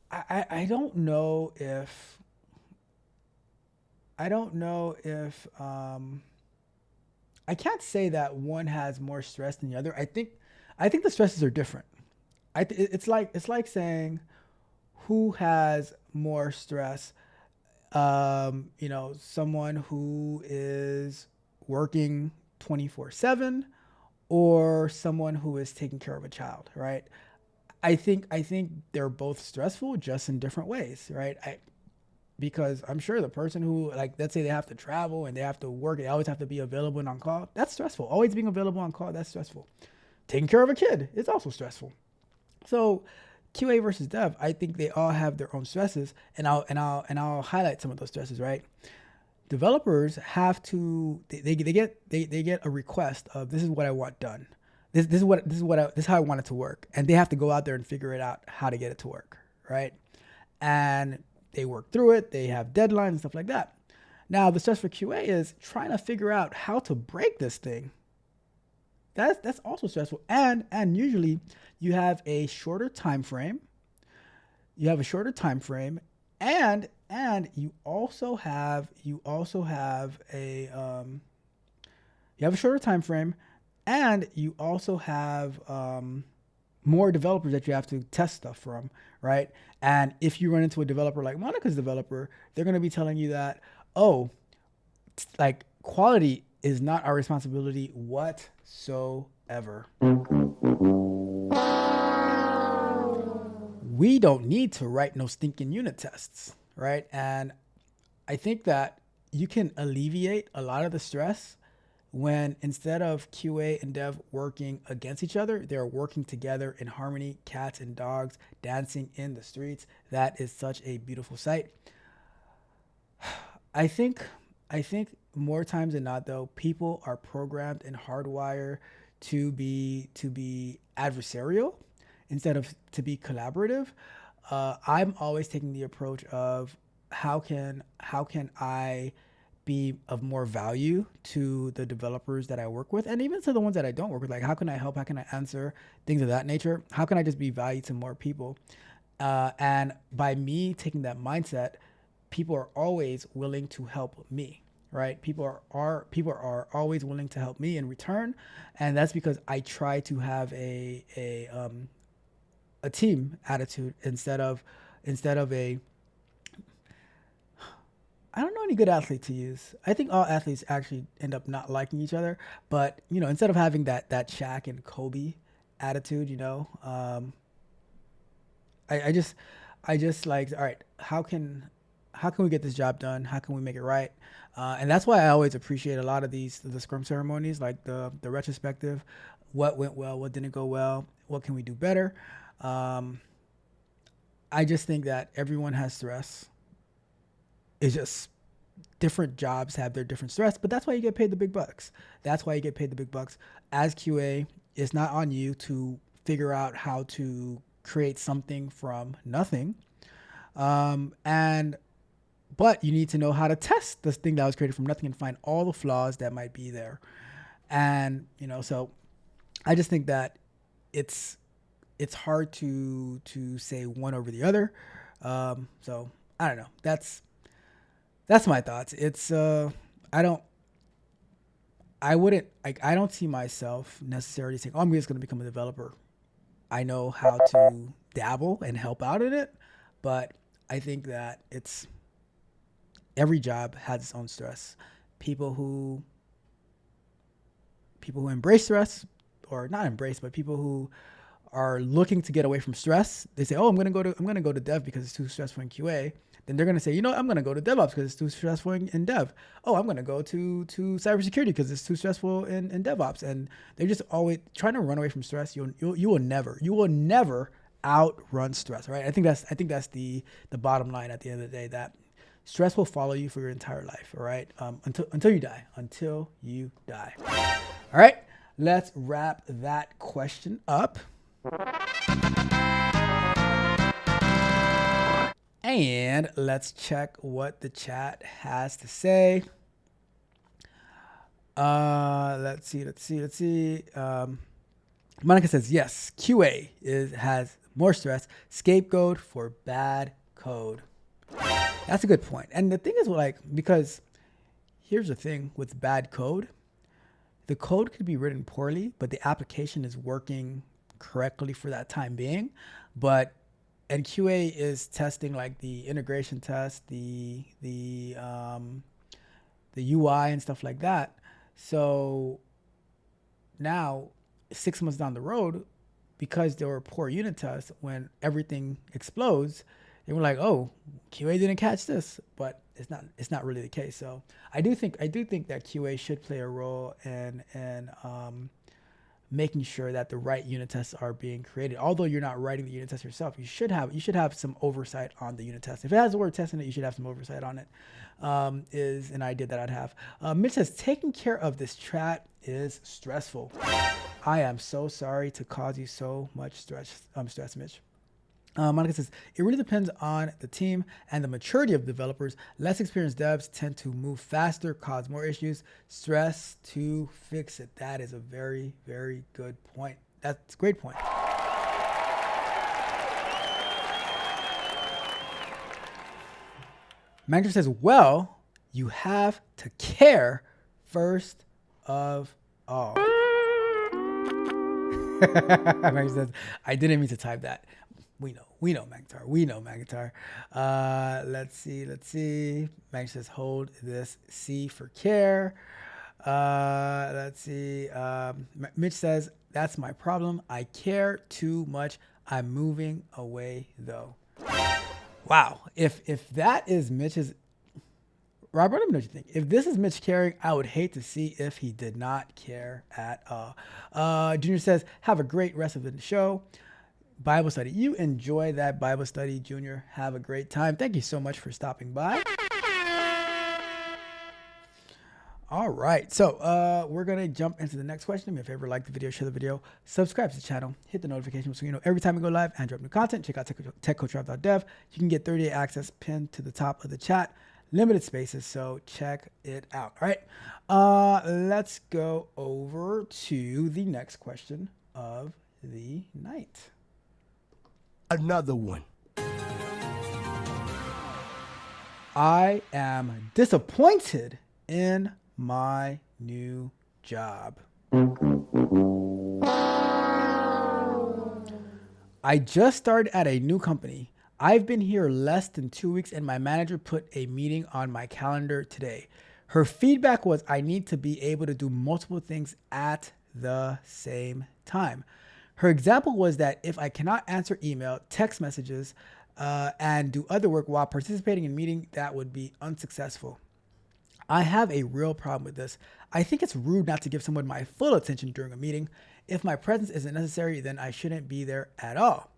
I don't know if I can't say that one has more stress than the other. I think the stresses are different. It's like saying who has more stress. Someone who is working 24/7 or someone who is taking care of a child, right? I think they're both stressful, just in different ways, right? Because I'm sure the person who, like, let's say they have to travel and they have to work, they always have to be available and on call. That's stressful. Always being available on call, that's stressful. Taking care of a kid is also stressful. So QA versus dev, I think they all have their own stresses, and I'll highlight some of those stresses, right? Developers have to they get a request of, this is what I want done. This is how I want it to work, and they have to go out there and figure it out how to get it to work, right? And they work through it. They have deadlines and stuff like that. Now the stress for QA is trying to figure out how to break this thing. That's also stressful, and usually you have a shorter time frame. And you also have a shorter time frame, and you also have more developers that you have to test stuff from, right? And if you run into a developer like Monica's developer, they're going to be telling you that, like, quality is not our responsibility whatsoever. We don't need to write no stinking unit tests, right? And I think that you can alleviate a lot of the stress when, instead of QA and dev working against each other, they're working together in harmony, cats and dogs dancing in the streets. That is such a beautiful sight. I think I think more times than not, though, people are programmed and hardwired to be adversarial instead of to be collaborative. I'm always taking the approach of how can I be of more value to the developers that I work with, and even to the ones that I don't work with. Like, how can I help? How can I answer? Things of that nature. How can I just be value to more people? And by me taking that mindset, people are always willing to help me, right? People are always willing to help me in return, and that's because I try to have a team attitude instead of a I don't know any good athlete to use. I think all athletes actually end up not liking each other, but instead of having that Shaq and Kobe attitude, I just like, all right, how can we get this job done? How can we make it right? And that's why I always appreciate a lot of the scrum ceremonies, like the retrospective, what went well, what didn't go well, what can we do better. Um, I just think that everyone has stress. It's just different jobs have their different stress, but that's why you get paid the big bucks. That's why you get paid the big bucks. As QA, it's not on you to figure out how to create something from nothing. And but you need to know how to test this thing that was created from nothing and find all the flaws that might be there. And so I just think that it's hard to say one over the other. So I don't know. That's my thoughts. It's I don't see myself necessarily saying, "Oh, I'm just going to become a developer." I know how to dabble and help out in it, but I think that it's every job has its own stress. People who people who embrace stress, or not embrace, but people who are looking to get away from stress, they say, "Oh, I'm gonna go to dev because it's too stressful in QA." Then they're gonna say, I'm gonna go to DevOps because it's too stressful in dev. Oh, I'm gonna go to cybersecurity because it's too stressful in DevOps. And they're just always trying to run away from stress. You will never outrun stress, right? I think that's the bottom line at the end of the day, that stress will follow you for your entire life, all right? Until you die. Until you die. All right, let's wrap that question up. And let's check what the chat has to say. Let's see. Monica says, yes, QA has more stress. Scapegoat for bad code. That's a good point. And the thing is, because here's the thing with bad code. The code could be written poorly, but the application is working correctly for that time being. And QA is testing like the integration test, the UI and stuff like that. So now, 6 months down the road, because there were poor unit tests, when everything explodes, they were like, "Oh, QA didn't catch this," but it's not really the case. So I do think that QA should play a role in making sure that the right unit tests are being created. Although you're not writing the unit test yourself, you should have some oversight on the unit test. If it has the word test in it, you should have some oversight on it. Is an idea that I'd have. Mitch says, taking care of this chat is stressful. I am so sorry to cause you so much stress, Mitch. Monica says, it really depends on the team and the maturity of developers. Less experienced devs tend to move faster, cause more issues, stress to fix it. That is a very, very good point. That's a great point. Manager says, well, you have to care first of all. Manager says, I didn't mean to type that. We know, Magnetar. We know, Magnetar. Let's see. Mag says, hold this C for care. Let's see. Mitch says, that's my problem. I care too much. I'm moving away, though. Wow. If that is Mitch's... Robert, let me know what you think. If this is Mitch caring, I would hate to see if he did not care at all. Junior says, have a great rest of the show. Bible study. You enjoy that Bible study, Junior. Have a great time. Thank you so much for stopping by. All right, so we're gonna jump into the next question. Do me a favor, like the video, share the video, subscribe to the channel, hit the notification so you know every time we go live and drop new content. Check out techcoachrob.dev. You can get 30-day access pinned to the top of the chat, limited spaces, so check it out. All right, let's go over to the next question of the night. Another one. I am disappointed in my new job. I just started at a new company. I've been here less than 2 weeks and my manager put a meeting on my calendar today. Her feedback was I need to be able to do multiple things at the same time. Her example was that if I cannot answer email, text messages, and do other work while participating in meeting, that would be unsuccessful. I have a real problem with this. I think it's rude not to give someone my full attention during a meeting. If my presence isn't necessary, then I shouldn't be there at all.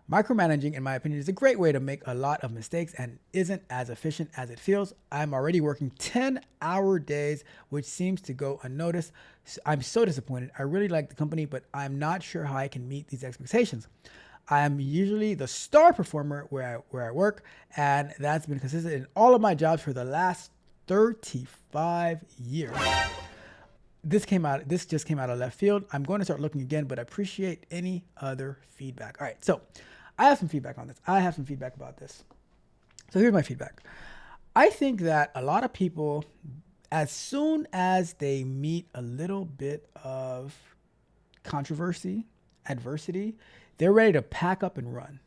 Micromanaging, in my opinion, is a great way to make a lot of mistakes and isn't as efficient as it feels. I'm already working 10-hour days, which seems to go unnoticed. I'm so disappointed. I really like the company, but I'm not sure how I can meet these expectations. I am usually the star performer where I work, and that's been consistent in all of my jobs for the last 35 years. This just came out of left field. I'm going to start looking again, but I appreciate any other feedback. All right, so I have some feedback on this. I have some feedback about this. So here's my feedback. I think that a lot of people, as soon as they meet a little bit of controversy, adversity, they're ready to pack up and run.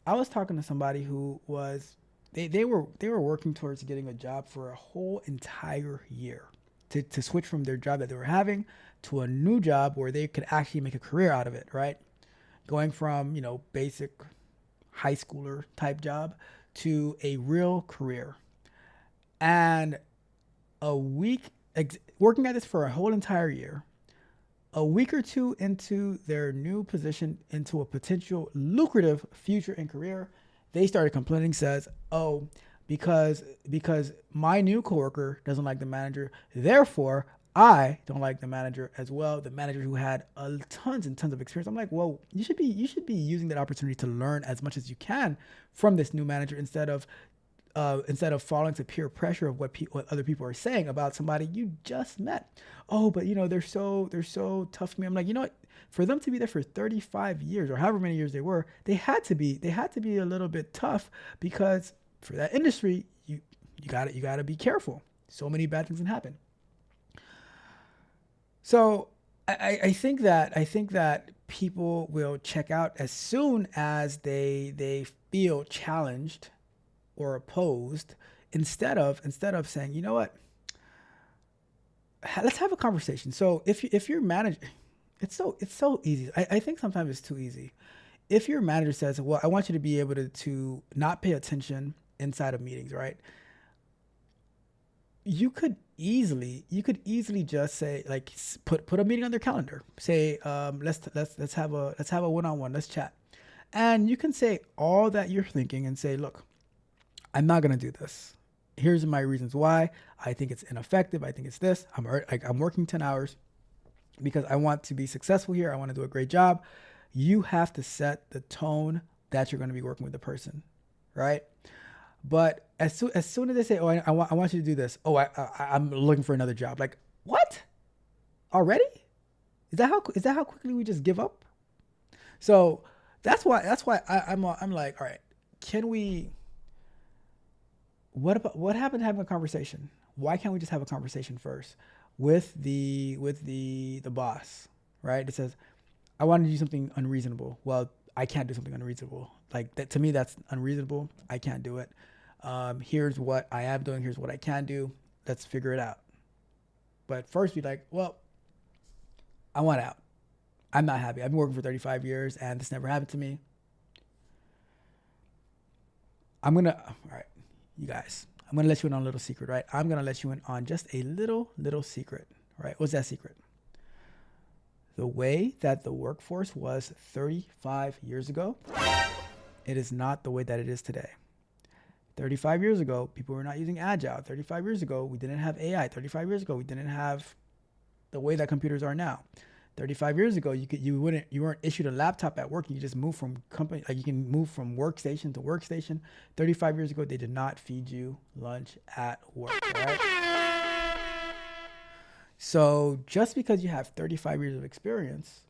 I was talking to somebody who was, they were working towards getting a job for a whole entire year to switch from their job that they were having to a new job where they could actually make a career out of it, right? Going from, basic high schooler type job to a real career. And working at this for a whole entire year, a week or two into their new position, into a potential lucrative future and career, they started complaining, says, oh, because my new coworker doesn't like the manager, therefore I don't like the manager as well. The manager who had tons and tons of experience. I'm like, well, you should be using that opportunity to learn as much as you can from this new manager instead of falling to peer pressure of what other people are saying about somebody you just met. Oh, but they're so tough to me. I'm like, you know what? For them to be there for 35 years or however many years they were, they had to be a little bit tough, because for that industry, you gotta be careful. So many bad things can happen. So I think that people will check out as soon as they feel challenged or opposed, instead of saying, you know what, let's have a conversation. So if your manager, it's so easy. I think sometimes it's too easy. If your manager says, well, I want you to be able to not pay attention inside of meetings, right? You could easily just say, like, put a meeting on their calendar. Say, let's have a one-on-one. Let's chat, and you can say all that you're thinking and say, look, I'm not gonna do this. Here's my reasons why. I think it's ineffective. I think it's this. I'm working 10 hours because I want to be successful here. I want to do a great job. You have to set the tone that you're going to be working with the person, right? But as soon as they say, oh, I want you to do this. Oh, I'm looking for another job. Like, what? Already? Is that how quickly we just give up? So that's why I'm like, all right, can we? What happened to having a conversation? Why can't we just have a conversation first with the boss, right? It says, I want to do something unreasonable. Well, I can't do something unreasonable. Like that, to me, that's unreasonable. I can't do it. Here's what I am doing. Here's what I can do. Let's figure it out. But first be like, well, I want out. I'm not happy. I've been working for 35 years and this never happened to me. All right, you guys, I'm going to let you in on a little secret, right? I'm going to let you in on just a little secret, right? What's that secret? The way that the workforce was 35 years ago, it is not the way that it is today. 35 years ago, people were not using Agile. 35 years ago, we didn't have AI. 35 years ago, we didn't have the way that computers are now. 35 years ago, you weren't issued a laptop at work. You just move from company, like you can move from workstation to workstation. 35 years ago, they did not feed you lunch at work. Right? So just because you have 35 years of experience,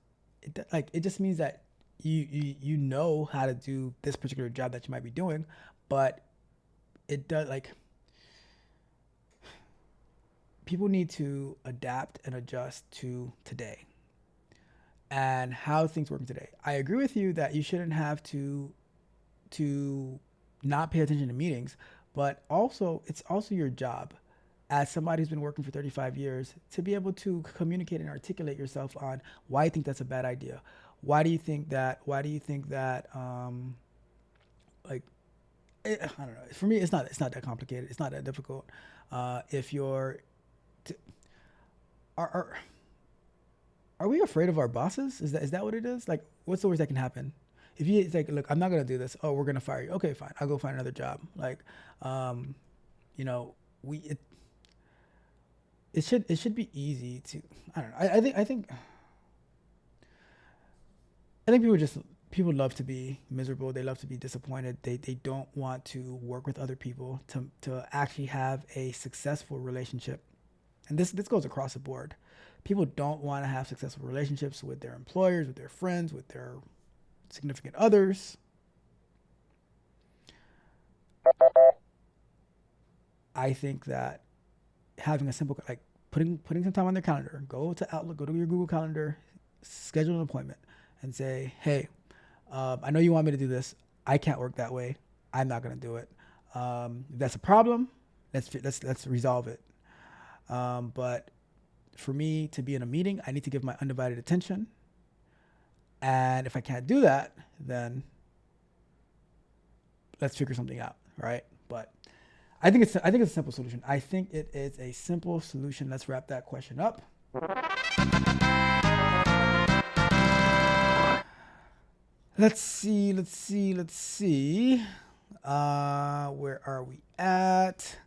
it just means that you know how to do this particular job that you might be doing, but it does, like, people need to adapt and adjust to today and how things work today. I agree with you that you shouldn't have to not pay attention to meetings, but also it's also your job as somebody who's been working for 35 years to be able to communicate and articulate yourself on why you think that's a bad idea. Why do you think that I don't know. For me, it's not that complicated. It's not that difficult. If you're, are we afraid of our bosses? Is that what it is? Like, what's the worst that can happen? If it's like, look, I'm not gonna do this. Oh, we're gonna fire you. Okay, fine. I'll go find another job. Like, it should be easy to. I don't know. I think people love to be miserable. They love to be disappointed. They don't want to work with other people to actually have a successful relationship. And this goes across the board. People don't want to have successful relationships with their employers, with their friends, with their significant others. I think that having a simple, like putting some time on their calendar, go to Outlook, go to your Google Calendar, schedule an appointment, and say, hey, I know you want me to do this. I can't work that way. I'm not going to do it. If that's a problem, let's resolve it. But for me to be in a meeting, I need to give my undivided attention. And if I can't do that, then let's figure something out, right? But I think it's a simple solution. I think it is a simple solution. Let's wrap that question up. Let's see. Where are we at?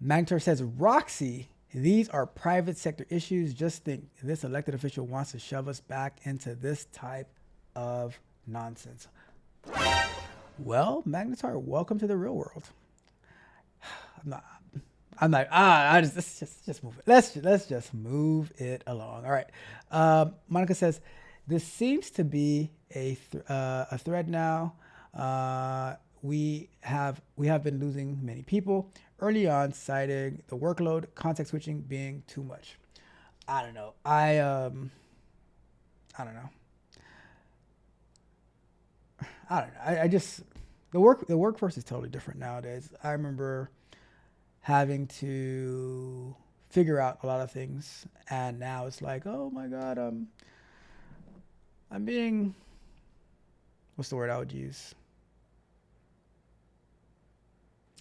Magnetar says, Roxy, these are private sector issues. Just think this elected official wants to shove us back into this type of nonsense. Well, Magnetar, welcome to the real world. Let's just move it. Let's just move it along. All right. Monica says, this seems to be a thread now. We have been losing many people early on, citing the workload, context switching being too much. I don't know. I don't know. I just the workforce is totally different nowadays. I remember having to figure out a lot of things, and now it's like, oh my God, I'm being, what's the word I would use?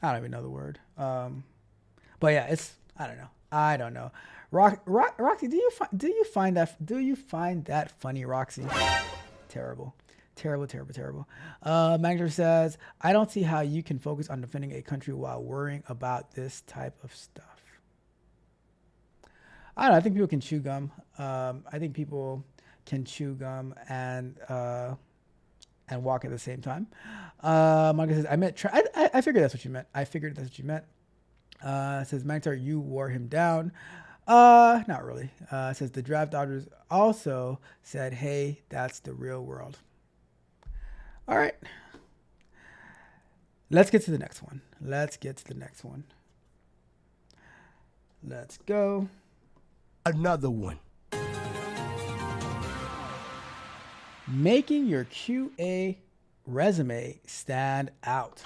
I don't even know the word. But yeah, I don't know. Roxy, do you find that funny, Roxy? Terrible. Manager says, I don't see how you can focus on defending a country while worrying about this type of stuff. I don't know. I think people can chew gum. I think people can chew gum and walk at the same time. Monica says, I figured that's what you meant. Says, Magnetar, you wore him down. Not really. Says, the draft dodgers also said, hey, that's the real world. All right. Let's get to the next one. Let's go. Another one. Making your QA resume stand out.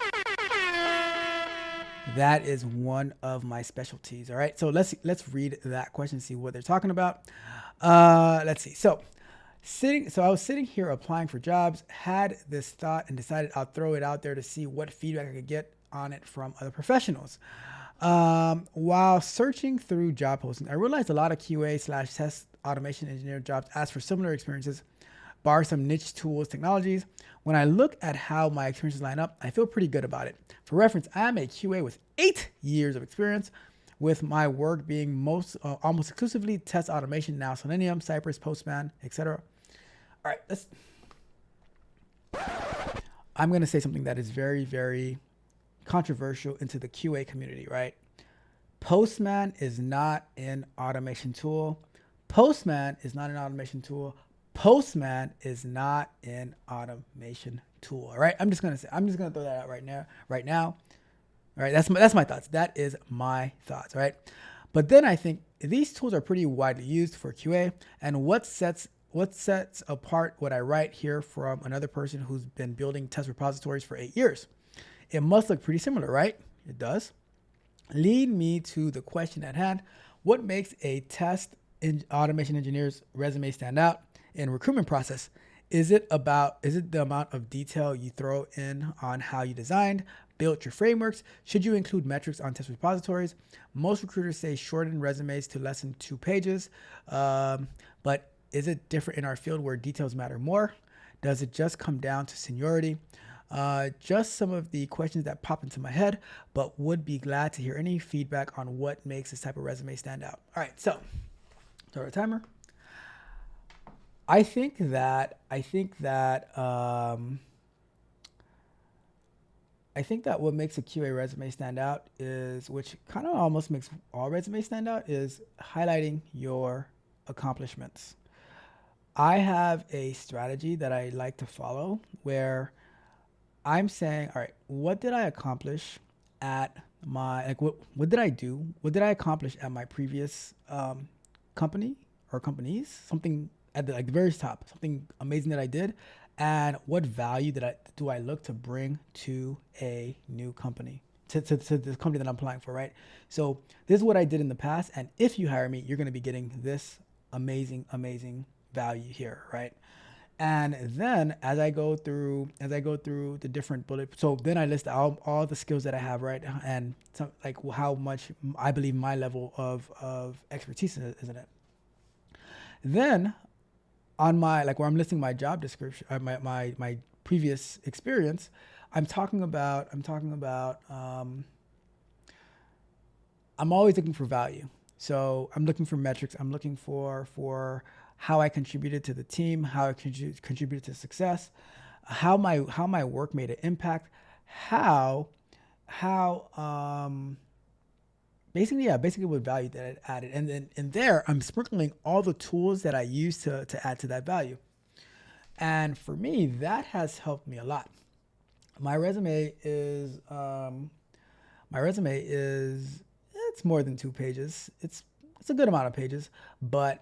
That is one of my specialties. All right. So let's read that question, see what they're talking about. Let's see. So I was sitting here applying for jobs, had this thought and decided I'll throw it out there to see what feedback I could get on it from other professionals. While searching through job postings, I realized a lot of QA/test automation engineer jobs ask for similar experiences bar some niche tools, technologies. When I look at how my experiences line up, I feel pretty good about it. For reference, I am a QA with 8 years of experience, with my work being almost exclusively test automation, now Selenium, Cypress, Postman, etc. All right, I'm going to say something that is very, very controversial into the QA community, right? Postman is not an automation tool. Postman is not an automation tool. Postman is not an automation tool. All right. I'm just gonna throw that out right now. All right. That's my thoughts. That is my thoughts. All right. But then I think these tools are pretty widely used for QA. And what sets apart what I write here from another person who's been building test repositories for 8 years? It must look pretty similar, right? It does. Lead me to the question at hand. What makes a test automation engineer's resume stand out in recruitment process? Is it the amount of detail you throw in on how you designed, built your frameworks? Should you include metrics on test repositories? Most recruiters say shorten resumes to less than 2 pages, but is it different in our field where details matter more? Does it just come down to seniority? Just some of the questions that pop into my head, but would be glad to hear any feedback on what makes this type of resume stand out. All right, so start a timer. I think that what makes a QA resume stand out is, which kind of almost makes all resumes stand out, is highlighting your accomplishments. I have a strategy that I like to follow where I'm saying, all right, what did I accomplish at my, what did I do? What did I accomplish at my previous company or companies? Something at the very top, something amazing that I did. And what value do I look to bring to a new company, to this company that I'm applying for, right? So this is what I did in the past. And if you hire me, you're going to be getting this amazing value here, right? And then as I go through the different bullets, so then I list all the skills that I have, right? And like how much I believe my level of expertise is in it. Then on my, like where I'm listing my job description, my previous experience, I'm always looking for value. So I'm looking for metrics. I'm looking for how I contributed to the team, how I contributed to success, how my work made an impact, basically what value that it added. And then in there, I'm sprinkling all the tools that I use to add to that value. And for me, that has helped me a lot. My resume is it's more than 2 pages. It's a good amount of pages, but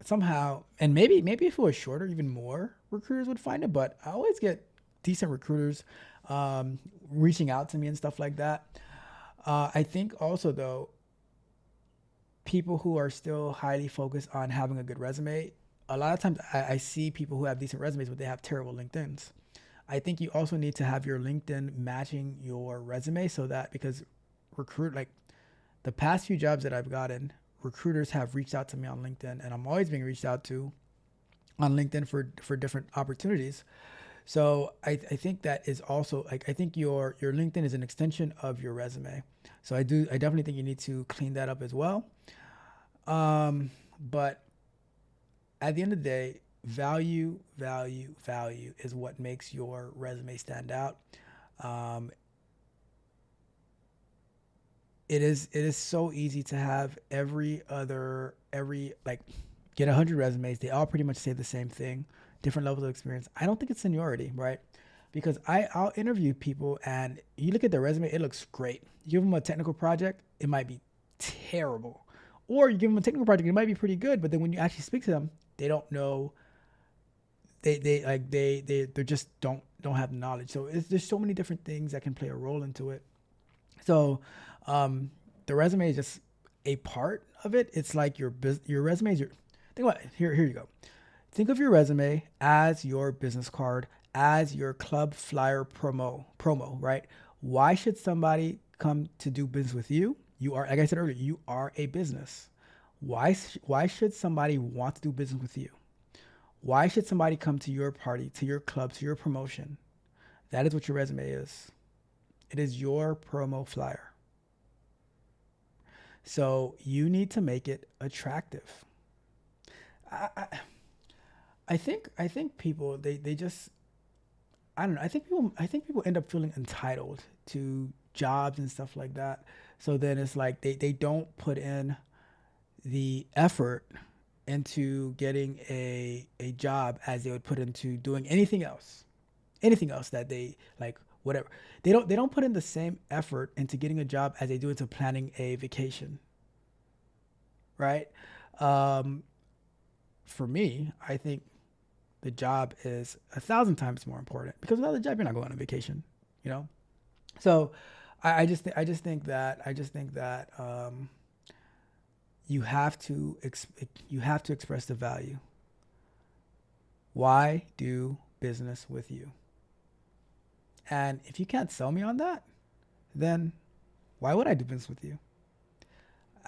somehow, and maybe if it was shorter, even more recruiters would find it, but I always get decent recruiters reaching out to me and stuff like that. I think also though, people who are still highly focused on having a good resume, a lot of times I see people who have decent resumes, but they have terrible LinkedIns. I think you also need to have your LinkedIn matching your resume, so that, because the past few jobs that I've gotten, recruiters have reached out to me on LinkedIn, and I'm always being reached out to on LinkedIn for different opportunities. So I think that is also, like, I think your LinkedIn is an extension of your resume. So I definitely think you need to clean that up as well. But at the end of the day, value is what makes your resume stand out. It is so easy to have get 100 resumes. They all pretty much say the same thing, different levels of experience. I don't think it's seniority, right? Because I'll interview people and you look at their resume, it looks great. You give them a technical project, it might be terrible. Or you give them a technical project, it might be pretty good, but then when you actually speak to them, they don't know. They just don't have knowledge. So there's so many different things that can play a role into it. So the resume is just a part of it. It's like your resume is think about it. Here you go. Think of your resume as your business card, as your club flyer promo, right? Why should somebody come to do business with you? You are, like I said earlier, you are a business. Why should somebody want to do business with you? Why should somebody come to your party, to your club, to your promotion? That is what your resume is. It is your promo flyer. So you need to make it attractive. I think people they just, I don't know. I think people end up feeling entitled to jobs and stuff like that. So then it's like they don't put in the effort into getting a job as they would put into doing anything else. Anything else that they like, whatever. They don't put in the same effort into getting a job as they do into planning a vacation. Right? Um, for me, I think the job is 1,000 times more important because without the job, you're not going on vacation, you know? So I just think that you have to express the value. Why do business with you? And if you can't sell me on that, then why would I do business with you?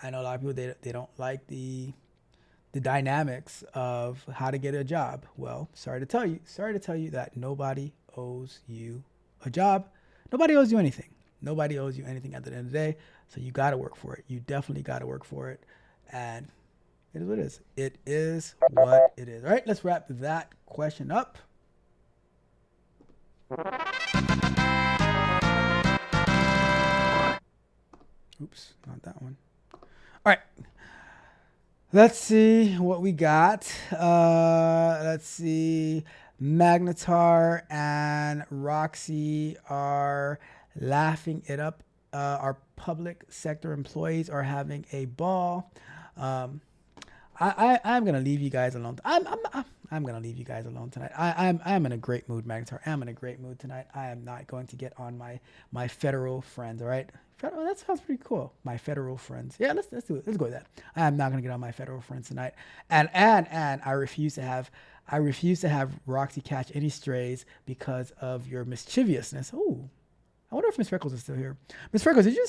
I know a lot of people they don't like the dynamics of how to get a job. Well, sorry to tell you that nobody owes you a job. Nobody owes you anything. Nobody owes you anything at the end of the day. So you got to work for it. You definitely got to work for it. And it is what it is. It is what it is. All right, let's wrap that question up. Oops, not that one. All right. Let's see what we got. Let's see. Magnetar and Roxy are laughing it up. Our public sector employees are having a ball. I'm gonna leave you guys alone. I'm gonna leave you guys alone tonight. I'm in a great mood, Magnetar. I'm in a great mood tonight. I am not going to get on my federal friends. All right, federal. That sounds pretty cool. My federal friends. Yeah, let's do it. Let's go with that. I am not gonna get on my federal friends tonight. And I refuse to have Roxy catch any strays because of your mischievousness. Ooh. I wonder if Miss Freckles is still here. Miss Freckles, did you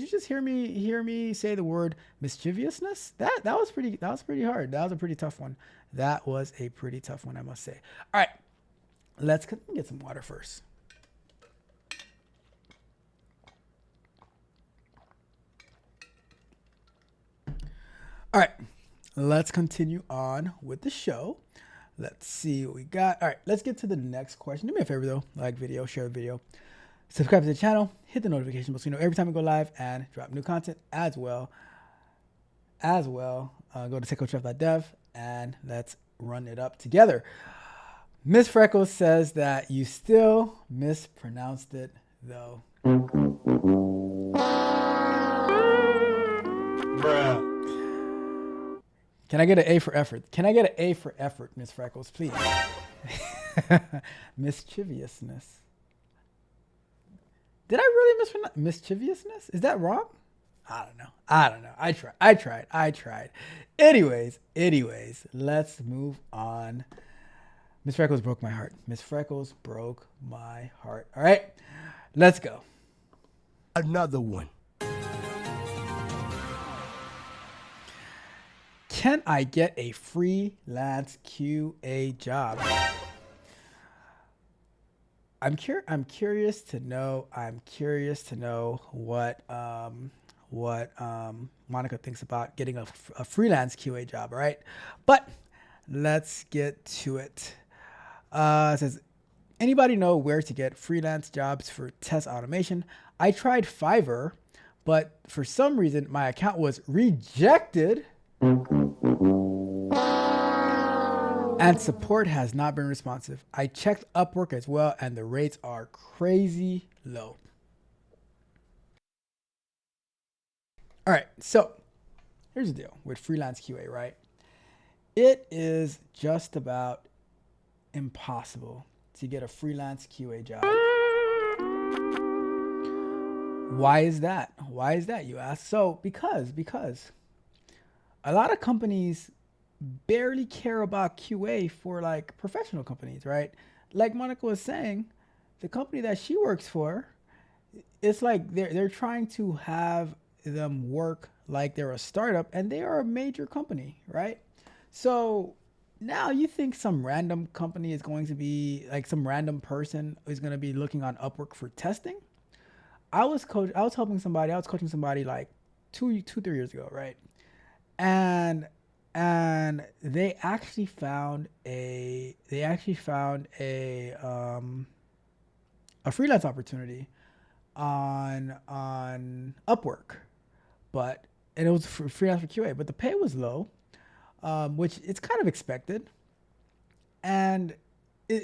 just hear me say the word mischievousness? That was pretty hard. That was a pretty tough one. That was a pretty tough one, I must say. All right. Let's get some water first. All right. Let's continue on with the show. Let's see what we got. All right, let's get to the next question. Do me a favor though, like video, share the video. Subscribe to the channel, hit the notification bell so you know every time we go live and drop new content as well. Go to techcoachchef.dev and let's run it up together. Miss Freckles says that you still mispronounced it though. Bruh. Can I get an A for effort? Can I get an A for effort, Miss Freckles, please? Mischievousness. Did I really mispronounce mischievousness? Is that wrong? I don't know. I tried. Anyways, let's move on. Miss Freckles broke my heart. All right, let's go. Another one. Can I get a freelance QA job? I'm curious to know what Monica thinks about getting a freelance QA job. All right, but let's get to it. It says, anybody know where to get freelance jobs for test automation? I tried Fiverr, but for some reason my account was rejected. And support has not been responsive. I checked Upwork as well, and the rates are crazy low. All right, so here's the deal with freelance QA, right? It is just about impossible to get a freelance QA job. Why is that? You ask? So because a lot of companies barely care about QA for like professional companies, right? Like Monica was saying, the company that she works for, it's like they're trying to have them work like they're a startup and they are a major company, right? So Now you think some random company is going to be like some random person is going to be looking on Upwork for testing? I was helping somebody. I was coaching somebody like 3 years ago, right? And they actually found a freelance opportunity on Upwork, but and it was for freelance for QA, but the pay was low, which it's kind of expected, and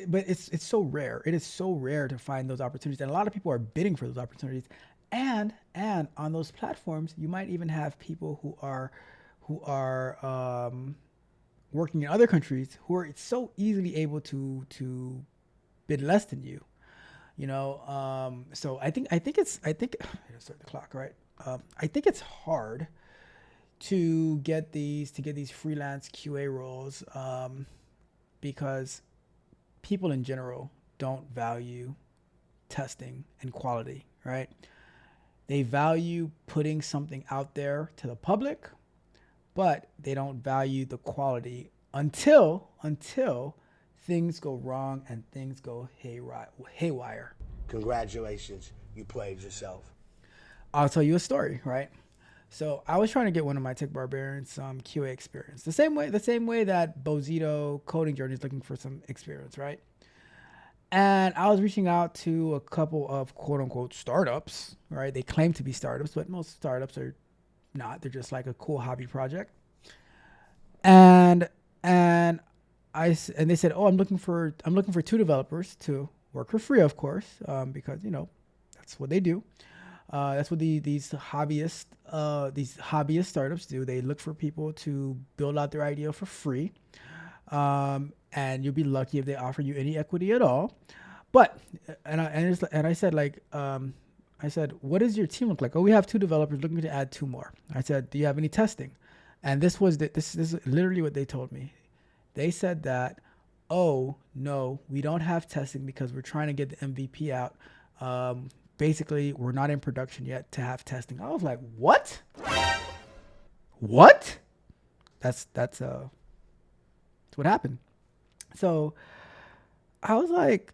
but it's so rare. It is so rare to find those opportunities, and a lot of people are bidding for those opportunities, and on those platforms, you might even have people who are working in other countries who are so easily able to bid less than you. So I think start the clock, right. I think it's hard to get these freelance QA roles, because people in general don't value testing and quality, right? They value putting something out there to the public, but they don't value the quality until things go wrong and things go haywire. Congratulations, you played yourself. I'll tell you a story, right? So I was trying to get one of my Tech Barbarians some QA experience, the same way that Bozito Coding Journey is looking for some experience, right? And I was reaching out to a couple of quote unquote startups, right? They claim to be startups, but most startups are not. They're just like a cool hobby project. And and and they said, "Oh, I'm looking for two developers to work for free, of course, because that's what they do. That's what these hobbyist startups do. They look for people to build out their idea for free, and you'll be lucky if they offer you any equity at all. But and I said like I said, what does your team look like? Oh, we have two developers looking to add two more. I said, do you have any testing? And this is literally what they told me. They said that, oh no, we don't have testing because we're trying to get the MVP out. Basically, we're not in production yet to have testing. I was like, what? What? That's what happened. So I was like,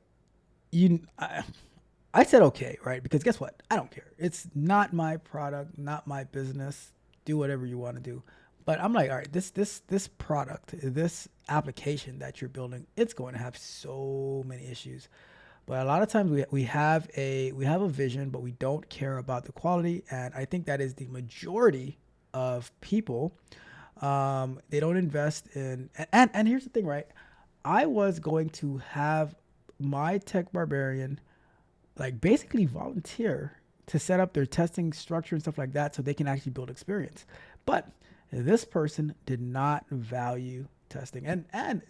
I said okay, right? Because guess what? I don't care. It's not my product, not my business. Do whatever you want to do. But I'm like, all right, this product, this application that you're building, it's going to have so many issues. But a lot of times we have a vision, but we don't care about the quality, and I think that is the majority of people. They don't invest in, and here's the thing, right? I was going to have my Tech Barbarian like basically volunteer to set up their testing structure and stuff like that so they can actually build experience. But this person did not value testing, and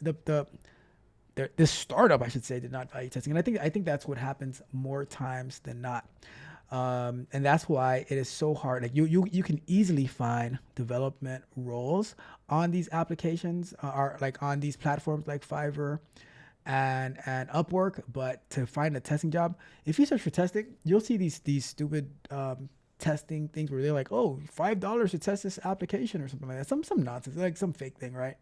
this startup, I should say, did not value testing. And I think that's what happens more times than not. And that's why it is so hard. Like you can easily find development roles on these applications, or like on these platforms like Fiverr and Upwork. But to find a testing job, if you search for testing, you'll see these stupid testing things where they're like, oh, $5 to test this application or something like that. Some nonsense, like some fake thing, right?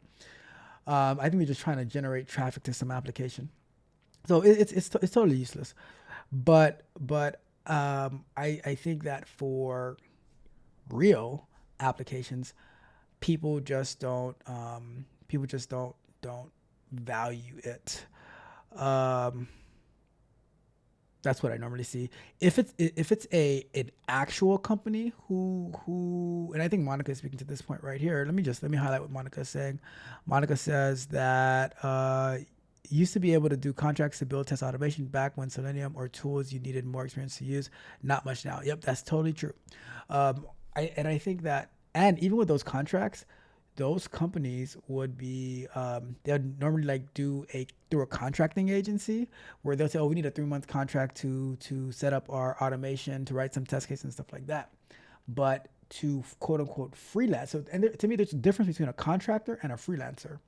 I think they're just trying to generate traffic to some application. So it's totally useless. But I think that for real applications, people just don't value it. That's what I normally see. If it's an actual company who and I think Monica is speaking to this point right here. Let me highlight what Monica is saying. Monica says that used to be able to do contracts to build test automation back when Selenium or tools you needed more experience to use. Not much now. Yep, that's totally true. I think that, and even with those contracts, those companies would be they'd normally like do through a contracting agency where they'll say, oh, we need a 3-month contract to set up our automation, to write some test cases and stuff like that. But to quote unquote freelance, so to me there's a difference between a contractor and a freelancer.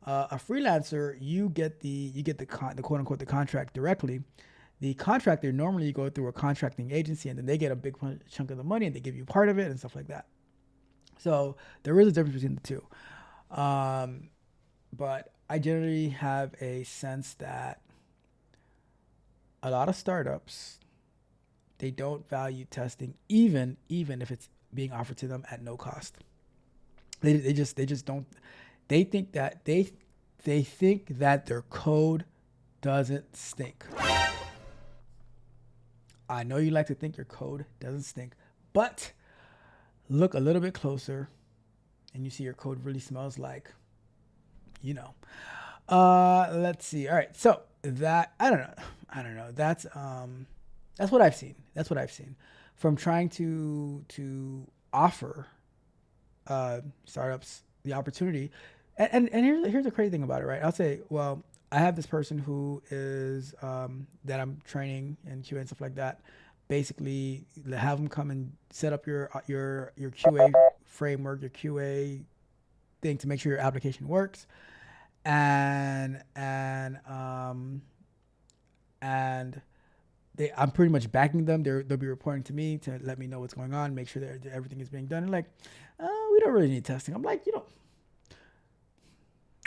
A freelancer, you get the quote unquote the contract directly. The contractor, normally you go through a contracting agency and then they get a big chunk of the money and they give you part of it and stuff like that. So there is a difference between the two. But I generally have a sense that a lot of startups, they don't value testing, even if it's being offered to them at no cost. They just don't. They think that their code doesn't stink. I know you like to think your code doesn't stink, but look a little bit closer and you see your code really smells like, you know. Let's see. All right. So that, I don't know. That's what I've seen. That's what I've seen from trying to offer startups the opportunity. And here's the crazy thing about it, right? I'll say, well, I have this person who is that I'm training in QA and stuff like that. Basically, have them come and set up your QA framework, your QA thing to make sure your application works, and I'm pretty much backing them. They'll be reporting to me to let me know what's going on, make sure that everything is being done. And like, we don't really need testing. I'm like,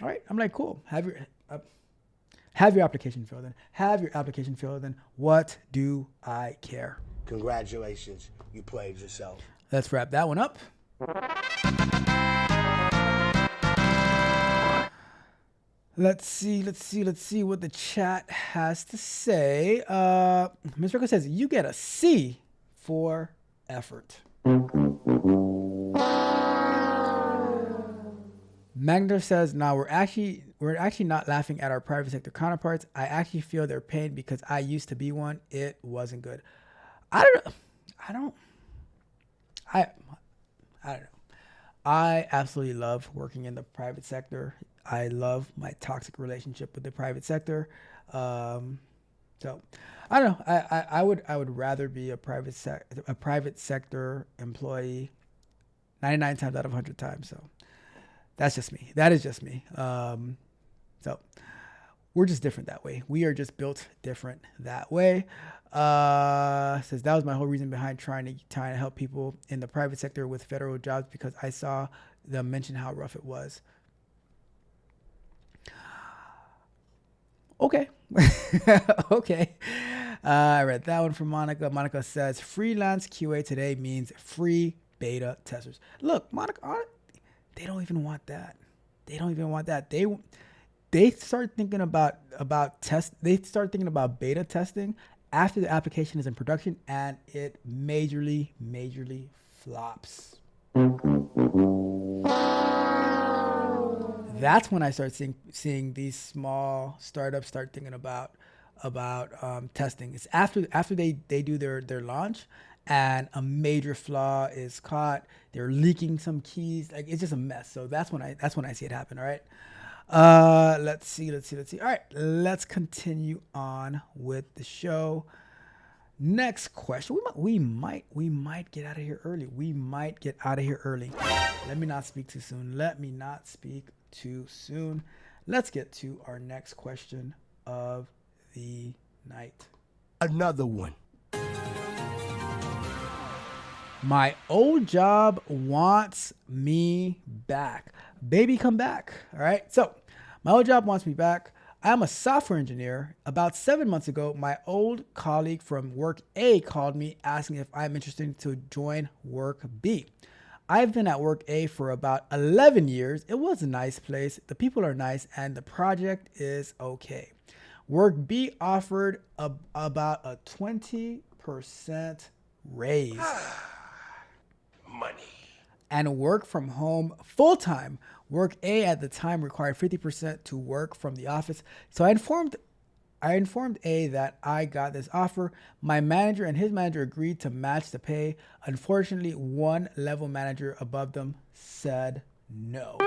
all right. I'm like, cool. Have your application filled in. Have your application filled in. What do I care? Congratulations, you played yourself. Let's wrap that one up. Let's see what the chat has to say. Ms. Rico says, you get a C for effort. Magna says, "Now we're actually not laughing at our private sector counterparts. I actually feel their pain because I used to be one. It wasn't good." I don't know. I absolutely love working in the private sector. I love my toxic relationship with the private sector. So I don't know. I would rather be a private sector employee 99 times out of 100 times. So that's just me. That is just me. So we're just different that way. We are just built different that way. Says that was my whole reason behind trying to help people in the private sector with federal jobs, because I saw them mention how rough it was. Okay. Okay. I read that one from Monica. Monica says freelance QA today means free beta testers. Look, Monica, they don't even want that. They don't even want that. They start thinking about test. They start thinking about beta testing after the application is in production, and it majorly flops. That's when I start seeing these small startups start thinking about testing. It's after they do their launch and a major flaw is caught. They're leaking some keys. Like, it's just a mess. So that's when I see it happen. All right. Let's see. All right, let's continue on with the show. Next question. We might get out of here early. Let me not speak too soon. Let's get to our next question of the night. Another one. My old job wants me back. Baby, come back. All right. So my old job wants me back. I'm a software engineer. About 7 months ago, my old colleague from work A called me asking if I'm interested to join work B. I've been at work A for about 11 years. It was a nice place. The people are nice and the project is okay. Work B offered about a 20% raise. Money. And work from home full-time. Work A at the time required 50% to work from the office. So I informed A that I got this offer. My manager and his manager agreed to match the pay. Unfortunately, one level manager above them said no.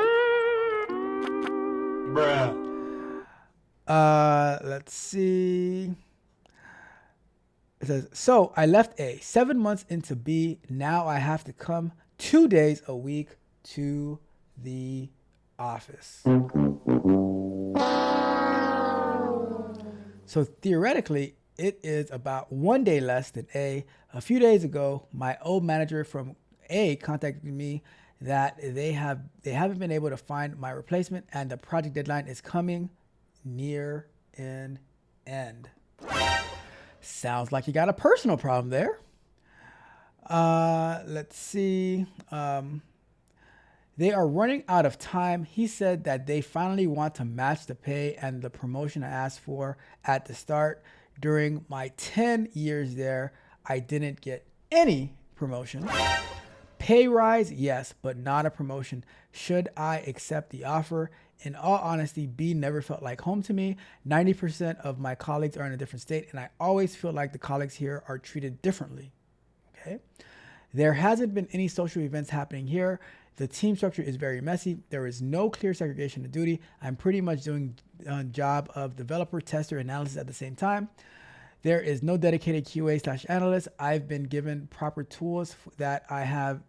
Bruh. Let's see. It says, so I left A. 7 months into B. Now I have to come 2 days a week to the office. So theoretically, it is about 1 day less than A. A few days ago, my old manager from A contacted me that they haven't been able to find my replacement, and the project deadline is coming near an end. Sounds like you got a personal problem there. Let's see. They are running out of time. He said that they finally want to match the pay and the promotion I asked for at the start. During my 10 years there, I didn't get any promotion. Pay rise, yes, but not a promotion. Should I accept the offer? In all honesty, B never felt like home to me. 90% of my colleagues are in a different state, and I always feel like the colleagues here are treated differently. Okay. There hasn't been any social events happening here. The team structure is very messy. There is no clear segregation of duty. I'm pretty much doing a job of developer, tester, analysis at the same time. There is no dedicated QA/analyst. I've been given proper tools that I've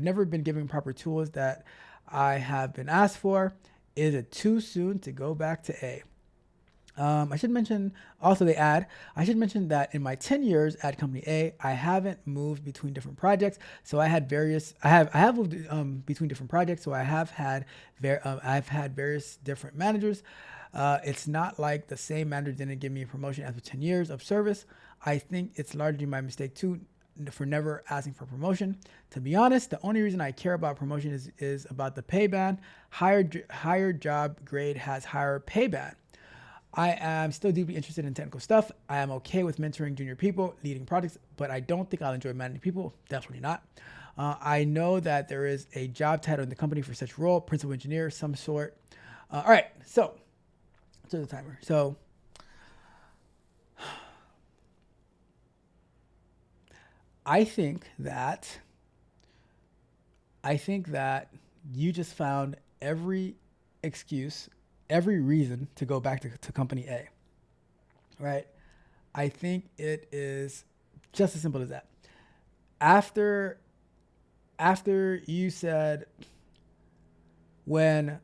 never been given proper tools that I have been asked for. Is it too soon to go back to A? I should mention also I should mention that in my 10 years at company A, I haven't moved between different projects. So I have moved between different projects. So I've had various different managers. It's not like the same manager didn't give me a promotion after 10 years of service. I think it's largely my mistake too for never asking for promotion. To be honest, the only reason I care about promotion is about the pay band. Higher job grade has higher pay band. I am still deeply interested in technical stuff. I am okay with mentoring junior people, leading projects, but I don't think I'll enjoy managing people. Definitely not. I know that there is a job title in the company for such role, principal engineer, some sort. All right, so to the timer. So I think that you just found every excuse, every reason to go back to company A, right? I think it is just as simple as that. After you said when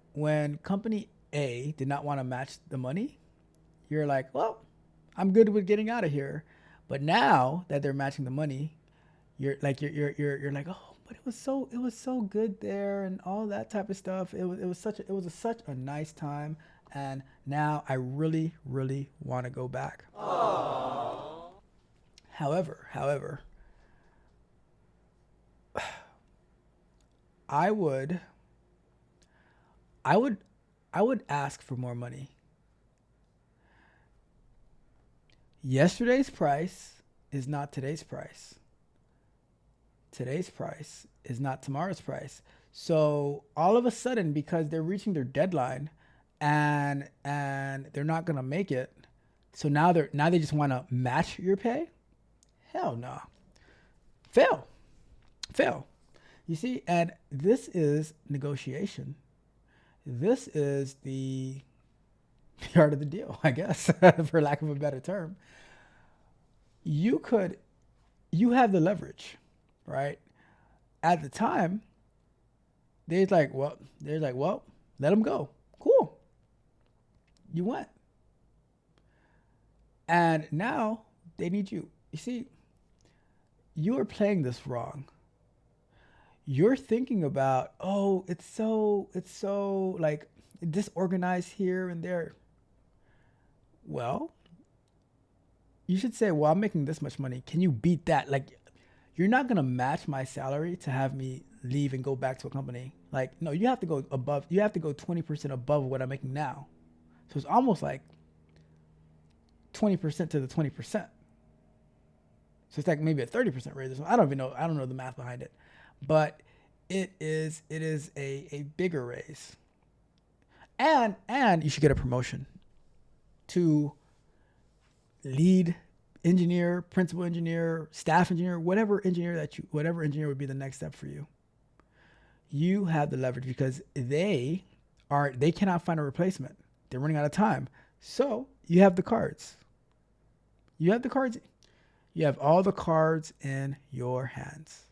company A did not want to match the money, you're like, well, I'm good with getting out of here. But now that they're matching the money, you're like, oh, but it was so good there and all that type of stuff. It was such a nice time, and now I really want to go back. Aww. However, I would ask for more money. Yesterday's price is not today's price. Today's price is not tomorrow's price. So all of a sudden, because they're reaching their deadline and they're not gonna make it, so now they just want to match your pay? Hell no. Fail. You see, and this is negotiation. This is the art of the deal, I guess, for lack of a better term. You have the leverage, right? At the time, they're like, well, let them go. Cool. You went. And now they need you. You see, you are playing this wrong. You're thinking about, oh, it's so like disorganized here and there. Well, you should say, well, I'm making this much money. Can you beat that? Like, you're not going to match my salary to have me leave and go back to a company. Like, no, you have to go above. You have to go 20% above what I'm making now. So it's almost like 20% to the 20%. So it's like maybe a 30% raise or something. I don't even know. I don't know the math behind it. But it is a bigger raise. And you should get a promotion to lead engineer, principal engineer, staff engineer, whatever engineer would be the next step for you. You have the leverage because they cannot find a replacement. They're running out of time. So you have the cards. You have the cards. You have all the cards in your hands.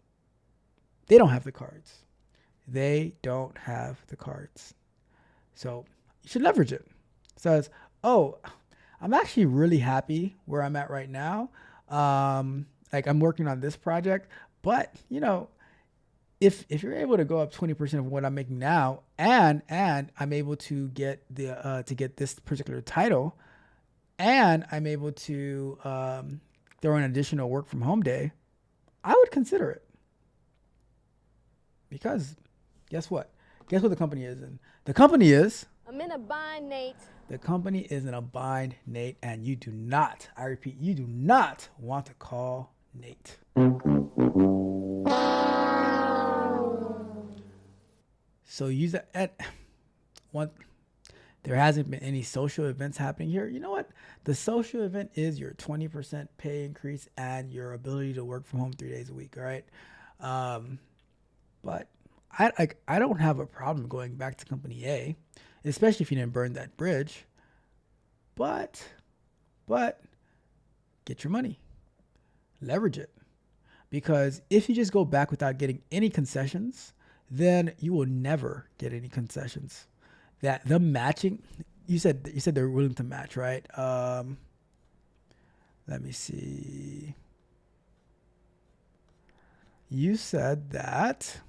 They don't have the cards. They don't have the cards. So you should leverage it. It says, oh, I'm actually really happy where I'm at right now. Like I'm working on this project, but if you're able to go up 20% of what I'm making now, and I'm able to get to get this particular title, and I'm able to throw an additional work from home day, I would consider it. Because guess what? Guess what the company is in? The company is I'm in a bind, Nate. the company is in a bind, Nate, and you do not, I repeat, you do not want to call Nate. So use that at one. There hasn't been any social events happening here. You know what? The social event is your 20% pay increase and your ability to work from home 3 days a week. All right. But I don't have a problem going back to company A, especially if you didn't burn that bridge. But get your money, leverage it, because if you just go back without getting any concessions, then you will never get any concessions. That the matching, you said they're willing to match, right? Let me see. You said that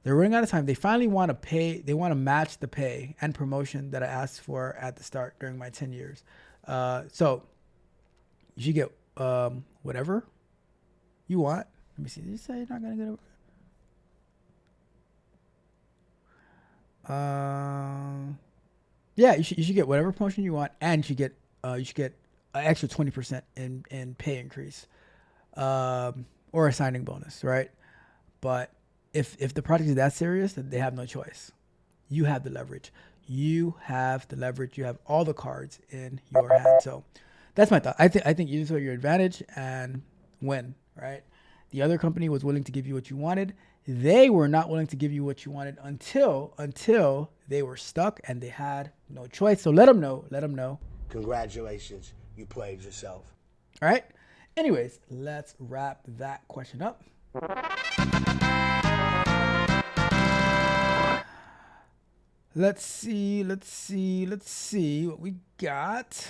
they're running out of time. They finally want to pay. They want to match the pay and promotion that I asked for at the start during my 10 years. So you should get whatever you want. Let me see. Did you say you're not gonna get yeah, you should get whatever promotion you want, and you should get an extra 20% in pay increase, or a signing bonus, right? But if the project is that serious, then they have no choice. You have the leverage. You have the leverage. You have all the cards in your hand. So that's my thought. I think you use your advantage and win, right? The other company was willing to give you what you wanted. They were not willing to give you what you wanted until they were stuck and they had no choice. So let them know. Congratulations, you played yourself. All right. Anyways, let's wrap that question up. Let's see what we got.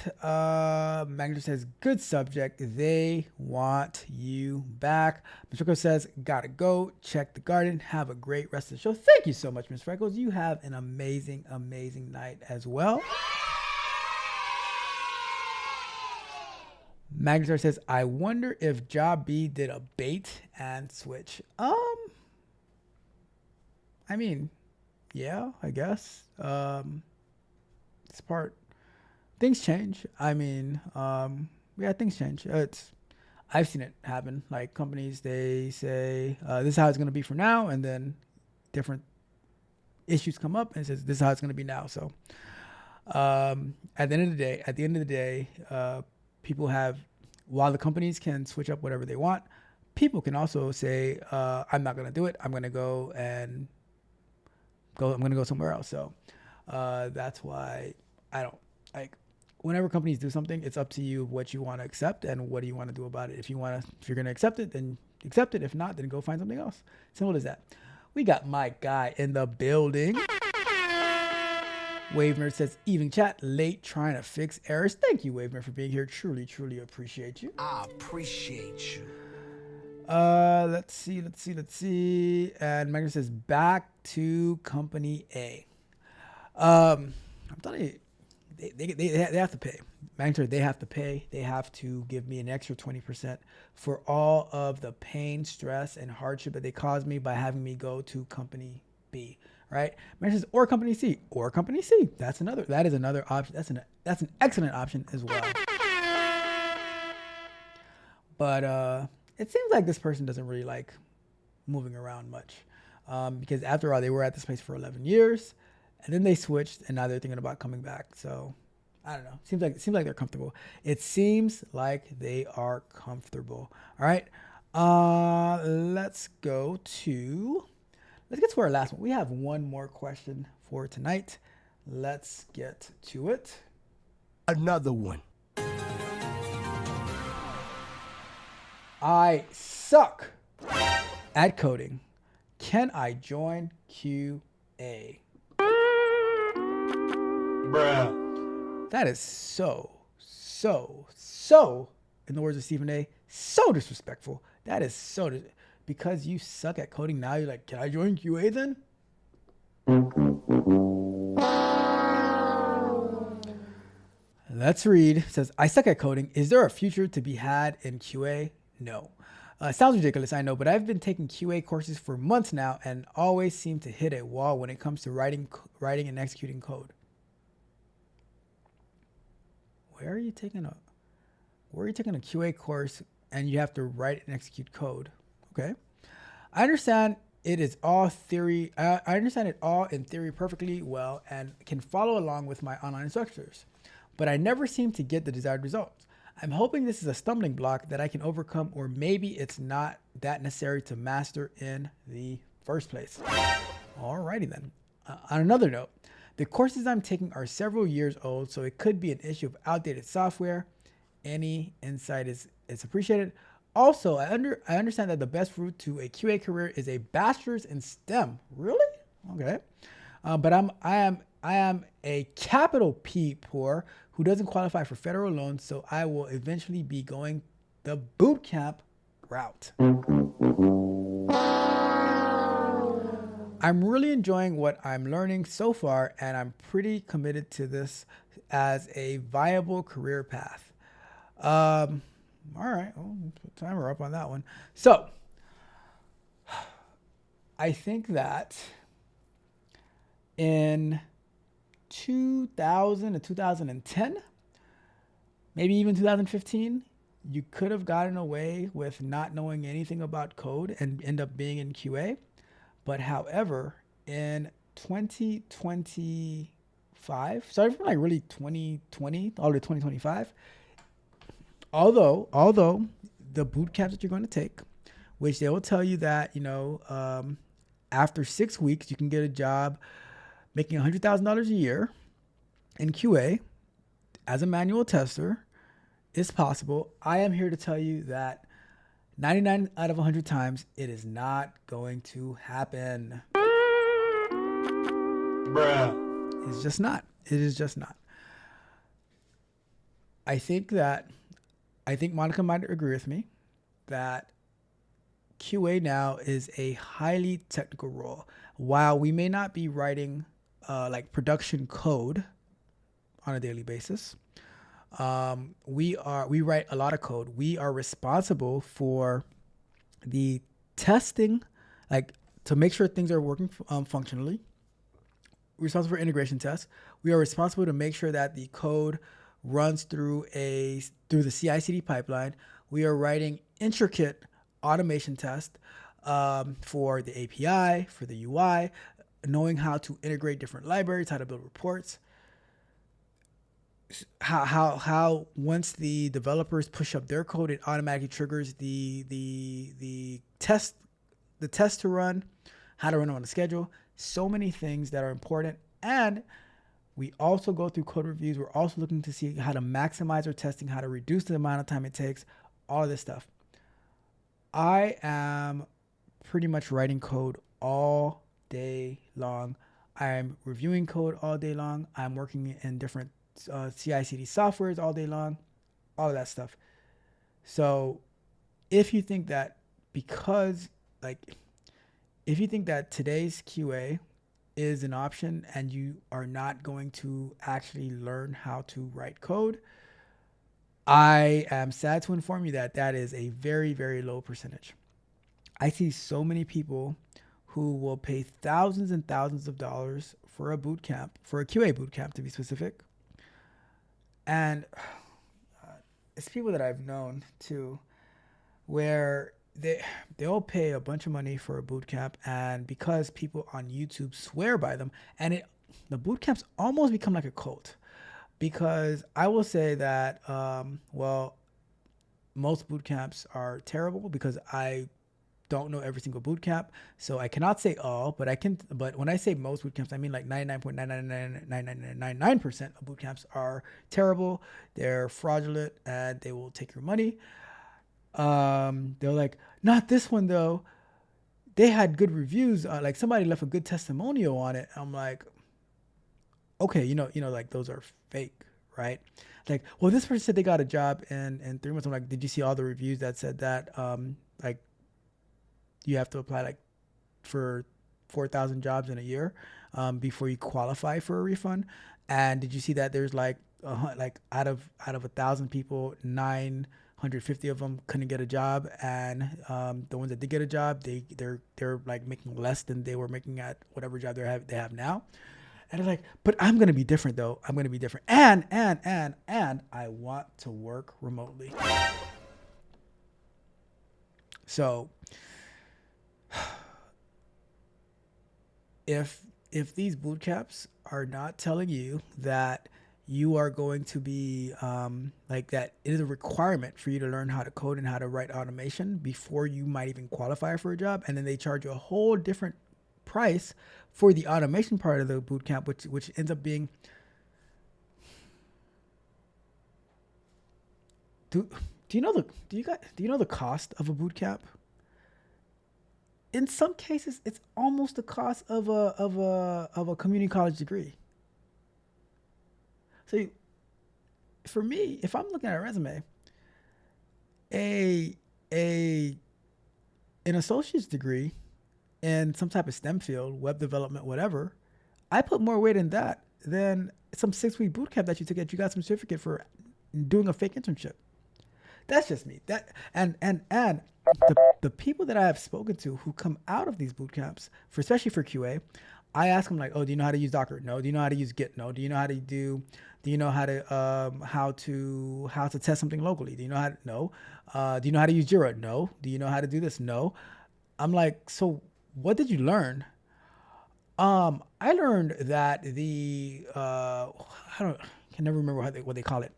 Magna says, good subject. They want you back. Ms. Freckles says, gotta go. Check the garden. Have a great rest of the show. Thank you so much, Ms. Freckles. You have an amazing night as well. Magna says, I wonder if Job B did a bait and switch. I mean, yeah, I guess. This part, things change. I mean, yeah, things change. I've seen it happen. Like companies, they say, this is how it's going to be for now. And then different issues come up and it says, this is how it's going to be now. So, at the end of the day, people have, while the companies can switch up whatever they want, people can also say, I'm not going to do it. I'm going to go somewhere else. So that's why I don't like whenever companies do something, it's up to you what you want to accept and what do you want to do about it. If you're going to accept it, then accept it. If not, then go find something else. Simple as that. We got my guy in the building. Wavener says, evening chat, late trying to fix errors. Thank you, Wavener, for being here. Truly appreciate you. I appreciate you. Let's see. And Magna says, back to company A. I'm telling you, they have to pay. Magna, they have to pay. They have to give me an extra 20% for all of the pain, stress, and hardship that they caused me by having me go to company B. Right? Magna says, or company C. That is another option. That's an excellent option as well. But it seems like this person doesn't really like moving around much, because after all, they were at this place for 11 years, and then they switched, and now they're thinking about coming back. So I don't know. Seems like they're comfortable. It seems like they are comfortable. All right. Let's get to our last one. We have one more question for tonight. Let's get to it. Another one. I suck at coding. Can I join QA? Bruh. That is so, in the words of Stephen A., so disrespectful. That is so because you suck at coding now, you're like, can I join QA then? Let's read. It says, I suck at coding. Is there a future to be had in QA? No. Sounds ridiculous, I know, but I've been taking QA courses for months now and always seem to hit a wall when it comes to writing and executing code. Where are you taking a QA course and you have to write and execute code? Okay. I understand it is all theory. I understand it all in theory perfectly well and can follow along with my online instructors, but I never seem to get the desired results. I'm hoping this is a stumbling block that I can overcome, or maybe it's not that necessary to master in the first place. Alrighty then. On another note, the courses I'm taking are several years old, so it could be an issue of outdated software. Any insight is appreciated. Also, I understand that the best route to a QA career is a bachelor's in STEM. Really? Okay. But I am a capital P poor who doesn't qualify for federal loans, so I will eventually be going the boot camp route. I'm really enjoying what I'm learning so far, and I'm pretty committed to this as a viable career path. All right, well, put timer up on that one. So I think that in 2000 to 2010, maybe even 2015, you could have gotten away with not knowing anything about code and end up being in QA. But however, in 2025, starting from like really 2020 all the way to 2025, although the boot camps that you're going to take, which they will tell you that, after 6 weeks, you can get a job making $100,000 a year in QA as a manual tester is possible. I am here to tell you that 99 out of 100 times, it is not going to happen. Bruh. It's just not. It is just not. I think Monica might agree with me that QA now is a highly technical role. While we may not be writing like production code on a daily basis, we write a lot of code. We are responsible for the testing, like to make sure things are working functionally. We're responsible for integration tests. We are responsible to make sure that the code runs through the CI/CD pipeline. We are writing intricate automation tests for the API, for the UI, knowing how to integrate different libraries, how to build reports. How once the developers push up their code, it automatically triggers the test to run, how to run on a schedule. So many things that are important. And we also go through code reviews. We're also looking to see how to maximize our testing, how to reduce the amount of time it takes, all of this stuff. I am pretty much writing code all day long. I'm reviewing code all day long. I'm working in different CI/CD softwares all day long, all of that stuff. So if you think that today's QA is an option and you are not going to actually learn how to write code, I am sad to inform you that that is a very, very low percentage. I see so many people who will pay thousands and thousands of dollars for a boot camp, for a QA boot camp to be specific. And it's people that I've known too, where they'll pay a bunch of money for a boot camp, and because people on YouTube swear by them, and the boot camps almost become like a cult. Because I will say that, most boot camps are terrible because I don't know every single boot camp, so I cannot say all, but But when I say most boot camps, I mean like 99.9999999% of boot camps are terrible. They're fraudulent and they will take your money. They're like, not this one though. They had good reviews. Like somebody left a good testimonial on it. I'm like, okay, like those are fake, right? Like, well, this person said they got a job in 3 months. I'm like, did you see all the reviews that said that? you have to apply like for 4,000 jobs in a year before you qualify for a refund. And did you see that there's like out of 1,000 people, 950 of them couldn't get a job, and the ones that did get a job, they're like making less than they were making at whatever job they have now. And they're like, but I'm gonna be different though. I'm gonna be different, and I want to work remotely. So if these boot camps are not telling you that you are going to be like that, it is a requirement for you to learn how to code and how to write automation before you might even qualify for a job, and then they charge you a whole different price for the automation part of the boot camp, which ends up being do you know the cost of a boot camp? In some cases, it's almost the cost of a community college degree. So for me, if I'm looking at a resume, an associate's degree in some type of STEM field, web development, whatever, I put more weight in that than some 6-week boot camp that you took that you got some certificate for doing a fake internship. That's just me. That and the people that I have spoken to who come out of these boot camps, especially for QA, I ask them like, oh, do you know how to use Docker? No. Do you know how to use Git? No. Do you know how to do you know how to test something locally? Do you know how to, no. Do you know how to use Jira? No. Do you know how to do this? No. I'm like, so what did you learn? I learned that I can never remember what they call it.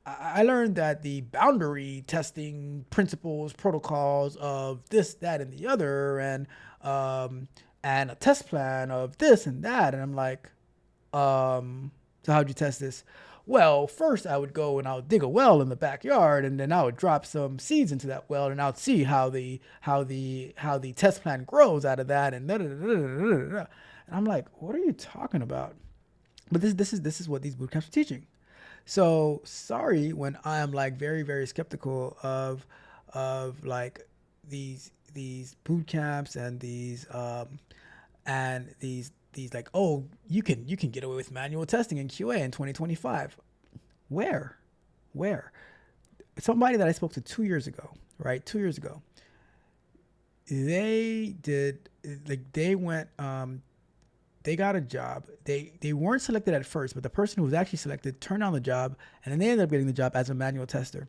I learned that the boundary testing principles, protocols of this, that, and the other, and a test plan of this and that. And I'm like, so how'd you test this? Well, first I would go and I would dig a well in the backyard, and then I would drop some seeds into that well, and I would see how the test plan grows out of that, and and I'm like, what are you talking about? But this is what these boot camps are teaching. So sorry when I am like very, very skeptical of like these boot camps and these like, oh, you can get away with manual testing in QA in 2025. Where? Somebody that I spoke to 2 years ago, right? 2 years ago, they got a job. They weren't selected at first, but the person who was actually selected turned down the job, and then they ended up getting the job as a manual tester.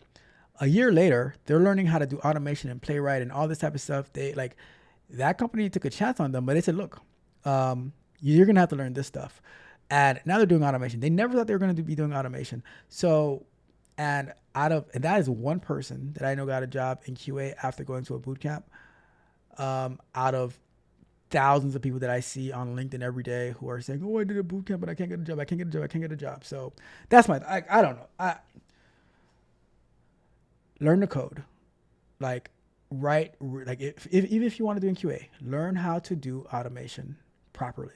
A year later, they're learning how to do automation and Playwright and all this type of stuff. That company took a chance on them, but they said, look, you're going to have to learn this stuff. And now they're doing automation. They never thought they were going to be doing automation. So, and that is one person that I know got a job in QA after going to a boot camp, out of thousands of people that I see on LinkedIn every day who are saying, oh, I did a boot camp, but I can't get a job. So that's I don't know. Learn the code. Like, even if you want to do in QA, learn how to do automation properly.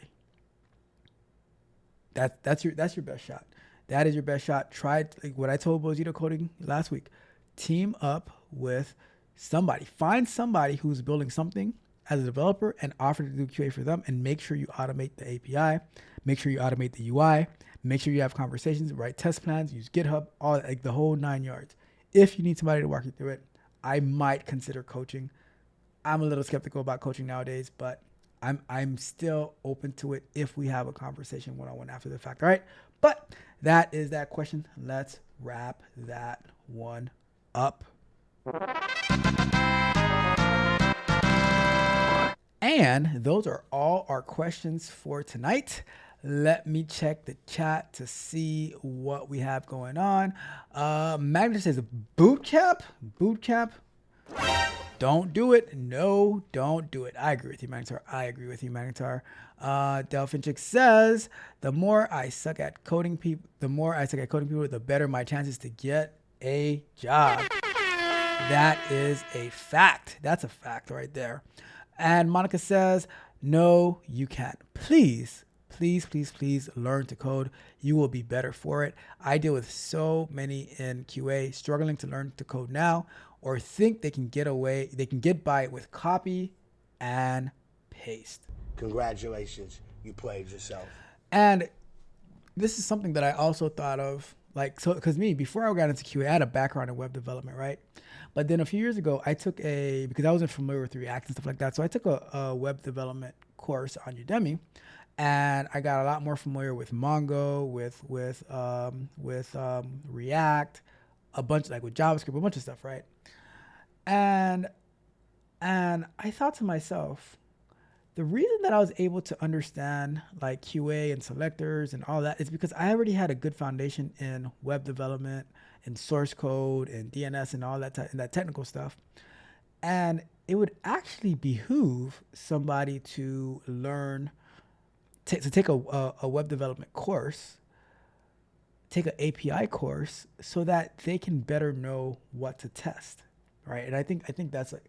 That's your best shot. That is your best shot. Try what I told Bozito Coding last week. Team up with somebody. Find somebody who's building something as a developer and offer to do QA for them, and make sure you automate the API. Make sure you automate the UI. Make sure you have conversations, write test plans, use GitHub, all the whole 9 yards. If you need somebody to walk you through it, I might consider coaching. I'm a little skeptical about coaching nowadays, but I'm still open to it if we have a conversation one-on-one after the fact. All right. But that is that question. Let's wrap that one up. And those are all our questions for tonight. Let me check the chat to see what we have going on. Magna says boot camp. Don't do it. No, don't do it. I agree with you, Magnetar. Delphinchick says, the more I suck at coding people, the better my chances to get a job. That is a fact. That's a fact right there. And Monica says, no, you can't. Please learn to code. You will be better for it. I deal with so many in QA struggling to learn to code now, or think they can get by with copy and paste. Congratulations, you played yourself. And this is something that I also thought of, like, so, because me, before I got into QA, I had a background in web development, right? But then a few years ago, I took because I wasn't familiar with React and stuff like that, so I took a web development course on Udemy, and I got a lot more familiar with Mongo, with React, a bunch, like with JavaScript, a bunch of stuff, right? And I thought to myself, the reason that I was able to understand like QA and selectors and all that is because I already had a good foundation in web development and source code and DNS and all that and that technical stuff. And it would actually behoove somebody to learn, to take a web development course, take an API course, so that they can better know what to test, right? And I think that's like,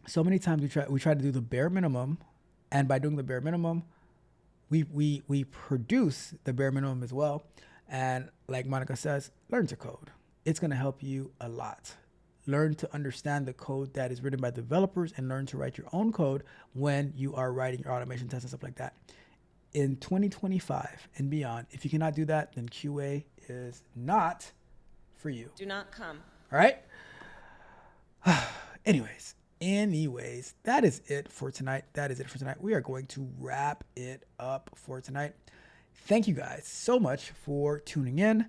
so many times we try to do the bare minimum, and by doing the bare minimum, we produce the bare minimum as well. And like Monica says, learn to code. It's going to help you a lot. Learn to understand the code that is written by developers, and learn to write your own code when you are writing your automation tests and stuff like that. In 2025 and beyond, if you cannot do that, then QA is not for you. Do not come. All right? Anyways, that is it for tonight. We are going to wrap it up for tonight. Thank you guys so much for tuning in.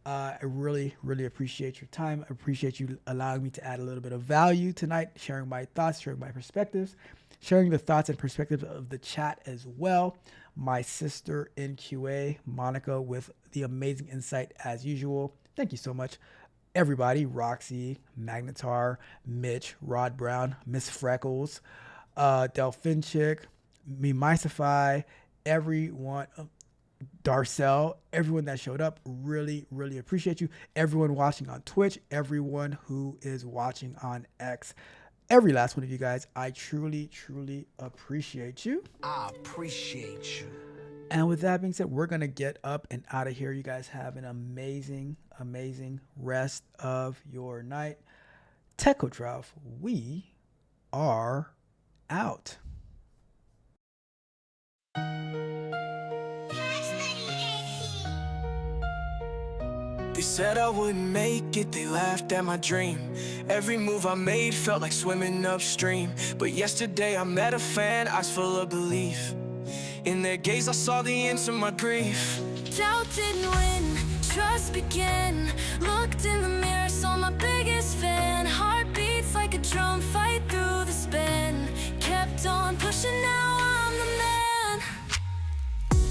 I really, really appreciate your time. I appreciate you allowing me to add a little bit of value tonight, sharing my thoughts, sharing my perspectives, sharing the thoughts and perspectives of the chat as well. My sister in QA, Monica, with the amazing insight as usual. Thank you so much. Everybody, Roxy, Magnetar, Mitch, Rod Brown, Miss Freckles, Delphinchick, Memicify, everyone, Darcel, everyone that showed up, really, really appreciate you. Everyone watching on Twitch, everyone who is watching on X, every last one of you guys, I truly, truly appreciate you. I appreciate you. And with that being said, we're going to get up and out of here. You guys have an amazing, amazing rest of your night. Techotraf, we are out. They said I wouldn't make it, they laughed at my dream. Every move I made felt like swimming upstream. But yesterday I met a fan, eyes full of belief. In their gaze I saw the end to my grief. Doubt didn't win, trust began. Looked in the mirror, saw my biggest fan. Heart beats like a drum, fight through the span. Kept on pushing, now I'm the man.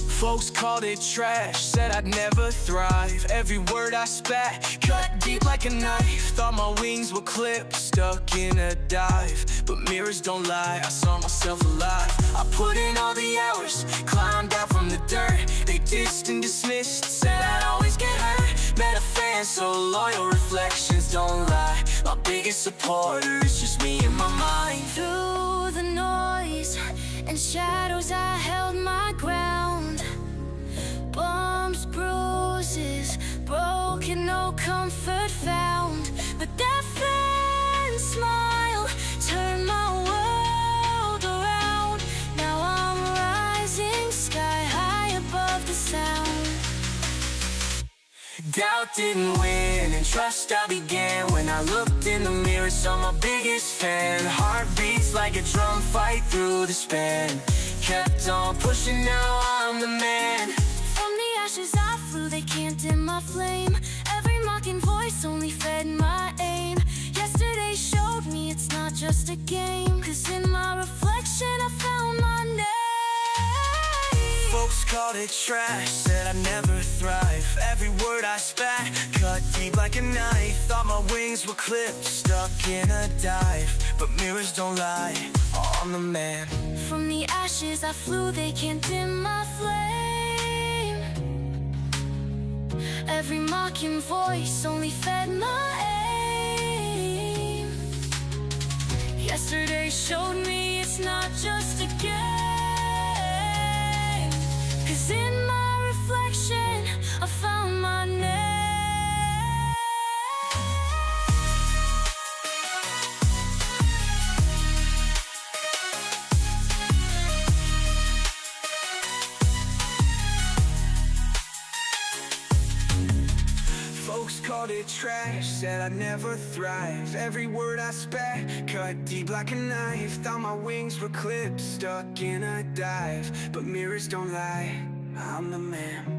Folks called it trash, said I'd never thrive. Every word I spat, cut deep like a knife. Thought my wings were clipped, stuck in a dive. But mirrors don't lie, I saw myself alive. I put in all the hours, climbed out from the dirt. They dissed and dismissed, said I'd always get hurt. Met a fan so loyal, reflections don't lie. My biggest supporter is just me in my mind. Through the noise and shadows I held my ground. Bumps, bruises, broken, no comfort found. But that fan smile turned my world around. Now I'm rising sky high above the sound. Doubt didn't win and trust I began. When I looked in the mirror, saw my biggest fan. Heart beats like a drum, fight through the span. Kept on pushing, now I'm the man. From the ashes I flew, they can't dim my flame. Every mocking voice only fed my aim. Yesterday showed me it's not just a game. Cause in my reflection I found my name. Folks called it trash, said I'd never thrive. Every word I spat, cut deep like a knife. Thought my wings were clipped, stuck in a dive. But mirrors don't lie, I'm the man. From the ashes I flew, they can't dim my flame. Every mocking voice only fed my aim. Yesterday showed me it's not just a game. Cause in my reflection I found my name. called it trash, said I'd never thrive. Every word I spat, cut deep like a knife. Thought my wings were clipped, stuck in a dive. But mirrors don't lie, I'm the man.